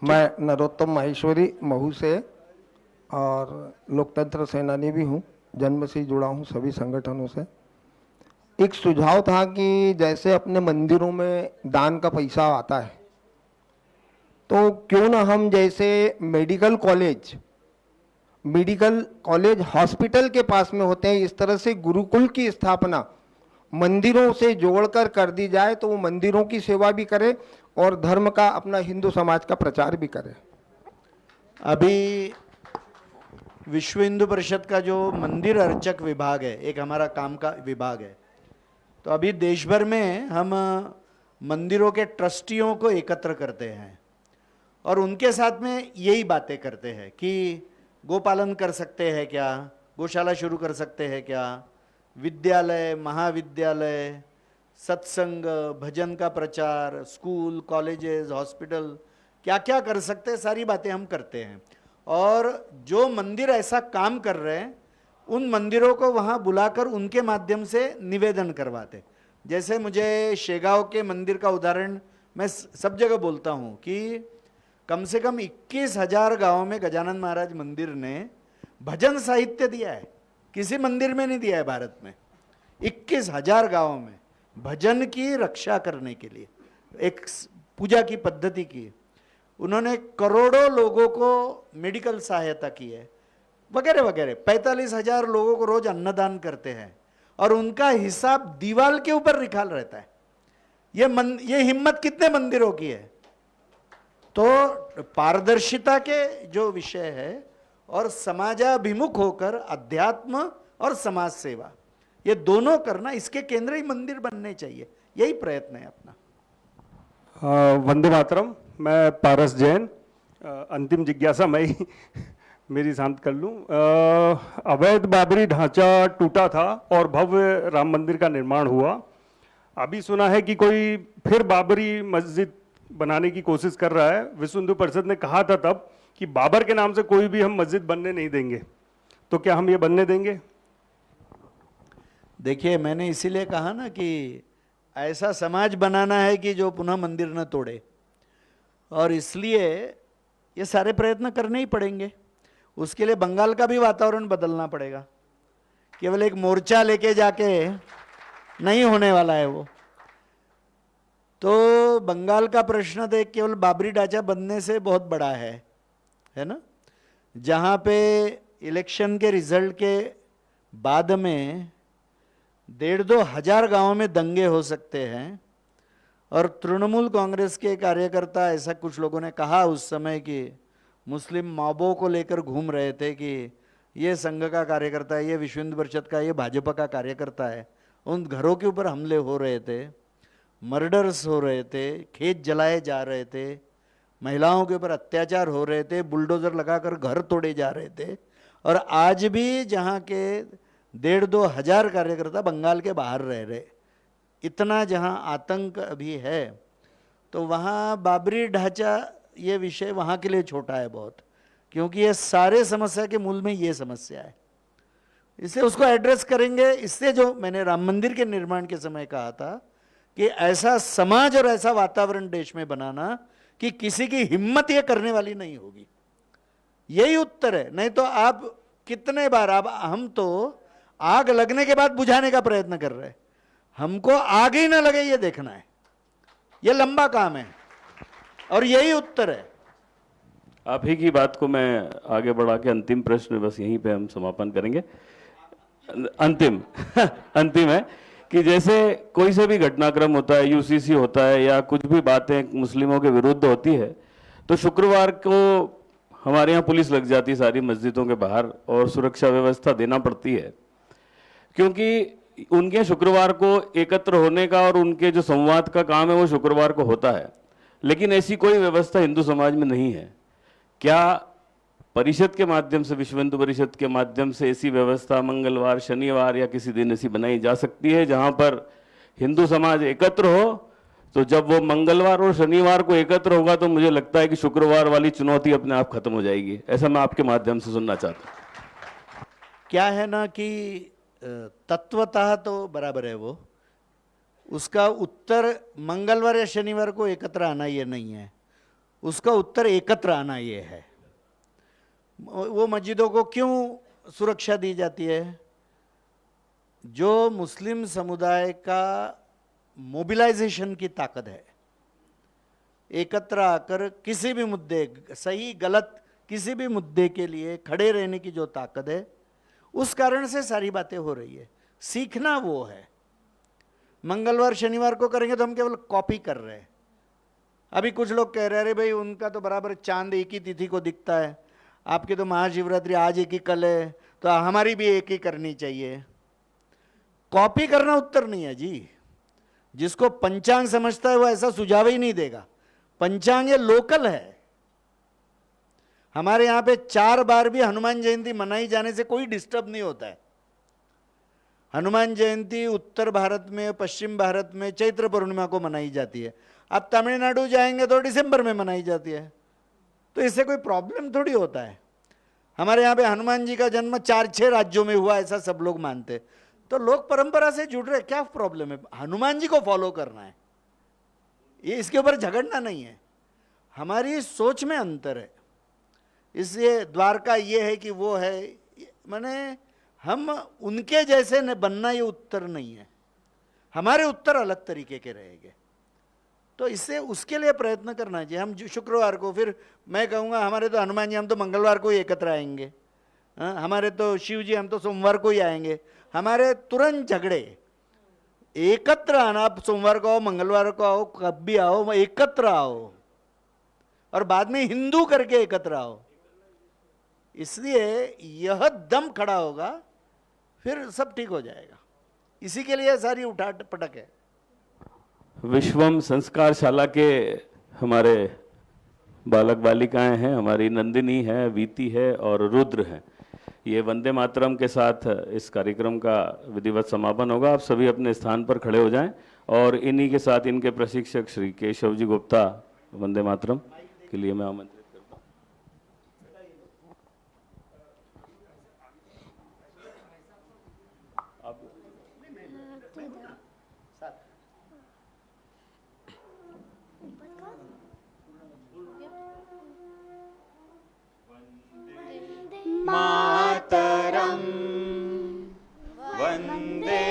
मैं नरोत्तम माहेश्वरी महू से और लोकतंत्र सेनानी भी हूँ, जन्म से ही जुड़ा हूँ सभी संगठनों से। एक सुझाव था कि जैसे अपने मंदिरों में दान का पैसा आता है, तो क्यों ना हम जैसे मेडिकल कॉलेज हॉस्पिटल के पास में होते हैं, इस तरह से गुरुकुल की स्थापना मंदिरों से जोड़कर कर दी जाए, तो वो मंदिरों की सेवा भी करे और धर्म का, अपना हिंदू समाज का प्रचार भी करे। अभी विश्व हिंदू परिषद का जो मंदिर अर्चक विभाग है, एक हमारा काम का विभाग है, तो अभी देश भर में हम मंदिरों के ट्रस्टियों को एकत्र करते हैं और उनके साथ में यही बातें करते हैं कि गोपालन कर सकते हैं क्या, गौशाला शुरू कर सकते हैं क्या, विद्यालय, महाविद्यालय, सत्संग, भजन का प्रचार, स्कूल, कॉलेजेस, हॉस्पिटल, क्या क्या कर सकते हैं, सारी बातें हम करते हैं। और जो मंदिर ऐसा काम कर रहे हैं उन मंदिरों को वहाँ बुलाकर उनके माध्यम से निवेदन करवाते। जैसे मुझे शेगांव के मंदिर का उदाहरण मैं सब जगह बोलता हूँ कि कम से कम 21,000 गाँव में गजानन महाराज मंदिर ने भजन साहित्य दिया है, किसी मंदिर में नहीं दिया है भारत में। 21,000 गाँव में भजन की रक्षा करने के लिए एक पूजा की पद्धति की, उन्होंने करोड़ों लोगों को मेडिकल सहायता की है, वगैरह वगैरह। 45,000 लोगों को रोज अन्नदान करते हैं और उनका हिसाब दीवाल के ऊपर निकाल रहता है। ये हिम्मत कितने मंदिरों की है। तो पारदर्शिता के जो विषय है और समाजाभिमुख होकर अध्यात्म और समाज सेवा, ये दोनों करना, इसके केंद्र ही मंदिर बनने चाहिए, यही प्रयत्न है अपना। वंदे मातरम। मैं पारस जैन। अंतिम जिज्ञासा मैं ही मेरी शांत कर लूँ। अवैध बाबरी ढांचा टूटा था और भव्य राम मंदिर का निर्माण हुआ। अभी सुना है कि कोई फिर बाबरी मस्जिद बनाने की कोशिश कर रहा है। विश्व हिंदू परिषद ने कहा था तब कि बाबर के नाम से कोई भी हम मस्जिद बनने नहीं देंगे, तो क्या हम ये बनने देंगे? देखिए, मैंने इसीलिए कहा ना कि ऐसा समाज बनाना है कि जो पुनः मंदिर न तोड़े, और इसलिए ये सारे प्रयत्न करने ही पड़ेंगे। उसके लिए बंगाल का भी वातावरण बदलना पड़ेगा, केवल एक मोर्चा लेके जाके नहीं होने वाला है वो। तो बंगाल का प्रश्न तो एक केवल बाबरी ढांचा बनने से बहुत बड़ा है ना, जहाँ पे इलेक्शन के रिजल्ट के बाद में 1,500-2 हजार गांवों में दंगे हो सकते हैं। और तृणमूल कांग्रेस के कार्यकर्ता, ऐसा कुछ लोगों ने कहा उस समय कि मुस्लिम मॉबों को लेकर घूम रहे थे कि ये संघ का कार्यकर्ता है, ये विश्व हिंदू परिषद का, ये भाजपा का कार्यकर्ता है। उन घरों के ऊपर हमले हो रहे थे, मर्डर्स हो रहे थे, खेत जलाए जा रहे थे, महिलाओं के ऊपर अत्याचार हो रहे थे, बुलडोजर लगाकर घर तोड़े जा रहे थे। और आज भी जहाँ के 1,500-2 हजार कार्यकर्ता बंगाल के बाहर रह रहे, इतना जहाँ आतंक अभी है, तो वहाँ बाबरी ढांचा ये विषय वहाँ के लिए छोटा है बहुत, क्योंकि ये सारे समस्या के मूल में ये समस्या है। इसलिए उसको एड्रेस करेंगे। इससे जो मैंने राम मंदिर के निर्माण के समय कहा था कि ऐसा समाज और ऐसा वातावरण देश में बनाना कि किसी की हिम्मत ये करने वाली नहीं होगी, यही उत्तर है। नहीं तो आप कितने बार, अब हम तो आग लगने के बाद बुझाने का प्रयत्न कर रहे हैं, हमको आग ही ना लगे ये देखना है, ये लंबा काम है और यही उत्तर है। आप ही की बात को मैं आगे बढ़ा के अंतिम प्रश्न बस यहीं पे हम समापन करेंगे। अंतिम अंतिम है कि जैसे कोई से भी घटनाक्रम होता है, यूसीसी होता है या कुछ भी बातें मुस्लिमों के विरुद्ध होती है, तो शुक्रवार को हमारे यहाँ पुलिस लग जाती है सारी मस्जिदों के बाहर और सुरक्षा व्यवस्था देना पड़ती है, क्योंकि उनके शुक्रवार को एकत्र होने का और उनके जो संवाद का काम है वो शुक्रवार को होता है। लेकिन ऐसी कोई व्यवस्था हिंदू समाज में नहीं है। क्या परिषद के माध्यम से, विश्व हिंदू परिषद के माध्यम से ऐसी व्यवस्था मंगलवार, शनिवार या किसी दिन ऐसी बनाई जा सकती है जहां पर हिंदू समाज एकत्र हो? तो जब वो मंगलवार और शनिवार को एकत्र होगा तो मुझे लगता है कि शुक्रवार वाली चुनौती अपने आप खत्म हो जाएगी। ऐसा मैं आपके माध्यम से सुनना चाहता हूँ। क्या है ना कि तत्वतः तो बराबर है, वो उसका उत्तर मंगलवार या शनिवार को एकत्र आना ये नहीं है, उसका उत्तर एकत्र आना ये है। वो मस्जिदों को क्यों सुरक्षा दी जाती है? जो मुस्लिम समुदाय का मोबिलाइजेशन की ताकत है, एकत्र आकर किसी भी मुद्दे, सही गलत किसी भी मुद्दे के लिए खड़े रहने की जो ताकत है, उस कारण से सारी बातें हो रही है। सीखना वो है। मंगलवार शनिवार को करेंगे तो हम केवल कॉपी कर रहे हैं। अभी कुछ लोग कह रहे हैं अरे भाई उनका तो बराबर चांद एक ही तिथि को दिखता है, आपकी तो महाशिवरात्रि आज एक ही कल है, तो हमारी भी एक ही करनी चाहिए। कॉपी करना उत्तर नहीं है जी। जिसको पंचांग समझता है वो ऐसा सुझाव ही नहीं देगा। पंचांग ये लोकल है। हमारे यहां पे 4 बार भी हनुमान जयंती मनाई जाने से कोई डिस्टर्ब नहीं होता है। हनुमान जयंती उत्तर भारत में, पश्चिम भारत में चैत्र पूर्णिमा को मनाई जाती है। आप तमिलनाडु जाएंगे तो दिसंबर में मनाई जाती है, तो इससे कोई प्रॉब्लम थोड़ी होता है। हमारे यहाँ पे हनुमान जी का जन्म 4-6 राज्यों में हुआ ऐसा सब लोग मानते, तो लोग परंपरा से जुड़ रहे, क्या प्रॉब्लम है? हनुमान जी को फॉलो करना है, ये इसके ऊपर झगड़ना नहीं है। हमारी सोच में अंतर है, इसलिए द्वारका ये है कि वो है, माने हम उनके जैसे न बनना ये उत्तर नहीं है। हमारे उत्तर अलग तरीके के रहेंगे, तो इससे उसके लिए प्रयत्न करना चाहिए। हम शुक्रवार को, फिर मैं कहूँगा हमारे तो हनुमान जी हम तो मंगलवार को ही एकत्र आएंगे, हमारे तो शिव जी हम तो सोमवार को ही आएंगे। हमारे तुरंत झगड़े। एकत्र आना, आप सोमवार को आओ, मंगलवार को आओ, कब भी आओ, एकत्र आओ और बाद में हिंदू करके एकत्र आओ। इसलिए यह दम खड़ा होगा, फिर सब ठीक हो जाएगा। इसी के लिए सारी उठाट पटक है। विश्वम संस्कारशाला के हमारे बालक बालिकाएं हैं, हमारी नंदिनी है, वीति है और रुद्र है। ये वंदे मातरम के साथ इस कार्यक्रम का विधिवत समापन होगा। आप सभी अपने स्थान पर खड़े हो जाएं और इन्हीं के साथ इनके प्रशिक्षक श्री केशव जी गुप्ता वंदे मातरम के लिए मैं आमंत्रित करता हूँ। मातरम वंदे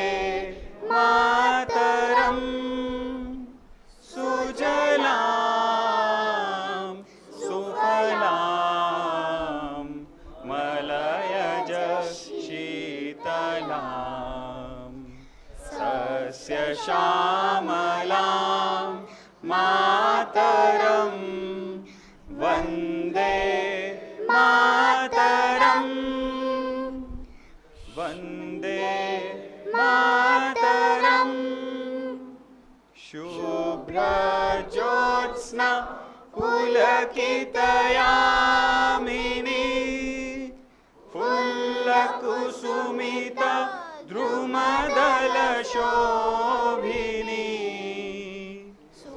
मातरम सुजलाम सुफलाम मलयज शीतलाम सस्य श्यामलाम मातरम वंदे मातरम वंदे मातरम शुभ्रज्योत्स्ना पुलकितयामिनी फुल्लकुसुमिता द्रुमदलशोभिनी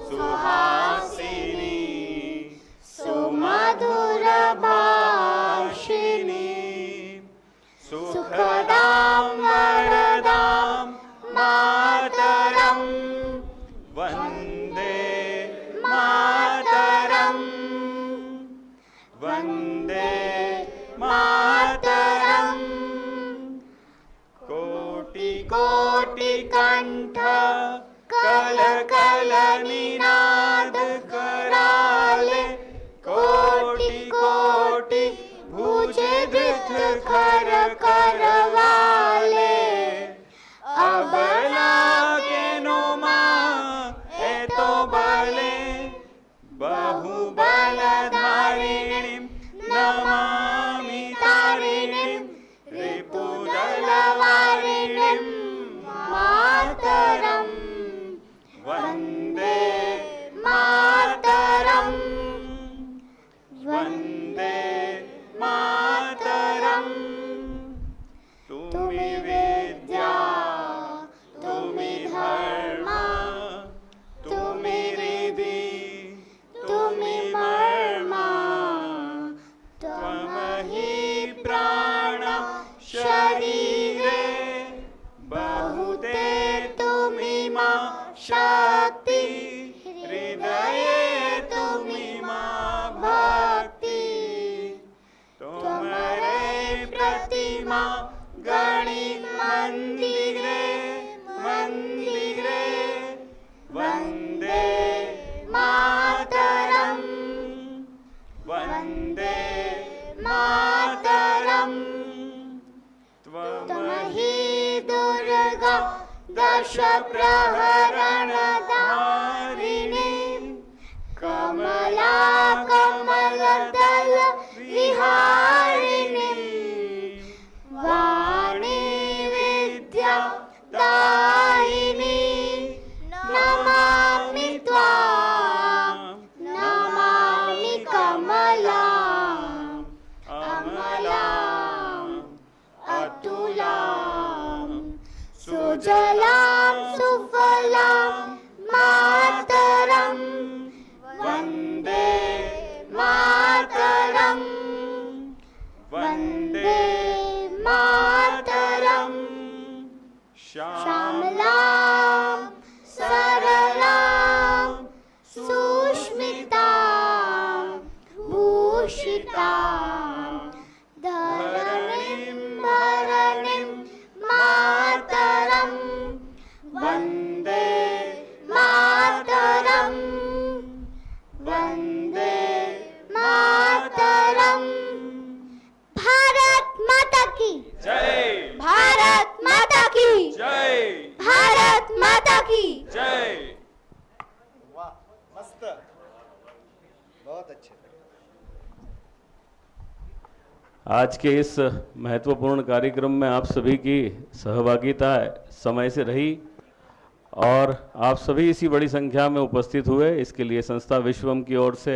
सुहासिनी सुमधुरभाषिणी सुखदां वरदां मातरं वन्दे मातरं वन्दे मातरं कोटि कोटि कंठ कल कल निनाद कराले कोटि कोटि भुजे धृत खर करवाले अबला प्रहरणधारिणी कमला कमलदल विहारिणी वाणी विद्या दायिनी नमामि त्वां नमामि कमलाम् अमलाम् अतुलाम् सुजलां सुफलां मातरं वन्दे मातरं वन्दे मातरं श्यामलां सरलां सुष्मितां भूषितां धरणीं भरणीं मातरं वन्दे मातरं वन्दे मातरं भारत माता की जय भारत माता की जय भारत माता की जय। वाह, मस्त, बहुत अच्छे। आज के इस महत्वपूर्ण कार्यक्रम में आप सभी की सहभागिता समय से रही और आप सभी इसी बड़ी संख्या में उपस्थित हुए। इसके लिए संस्था विश्वम की ओर से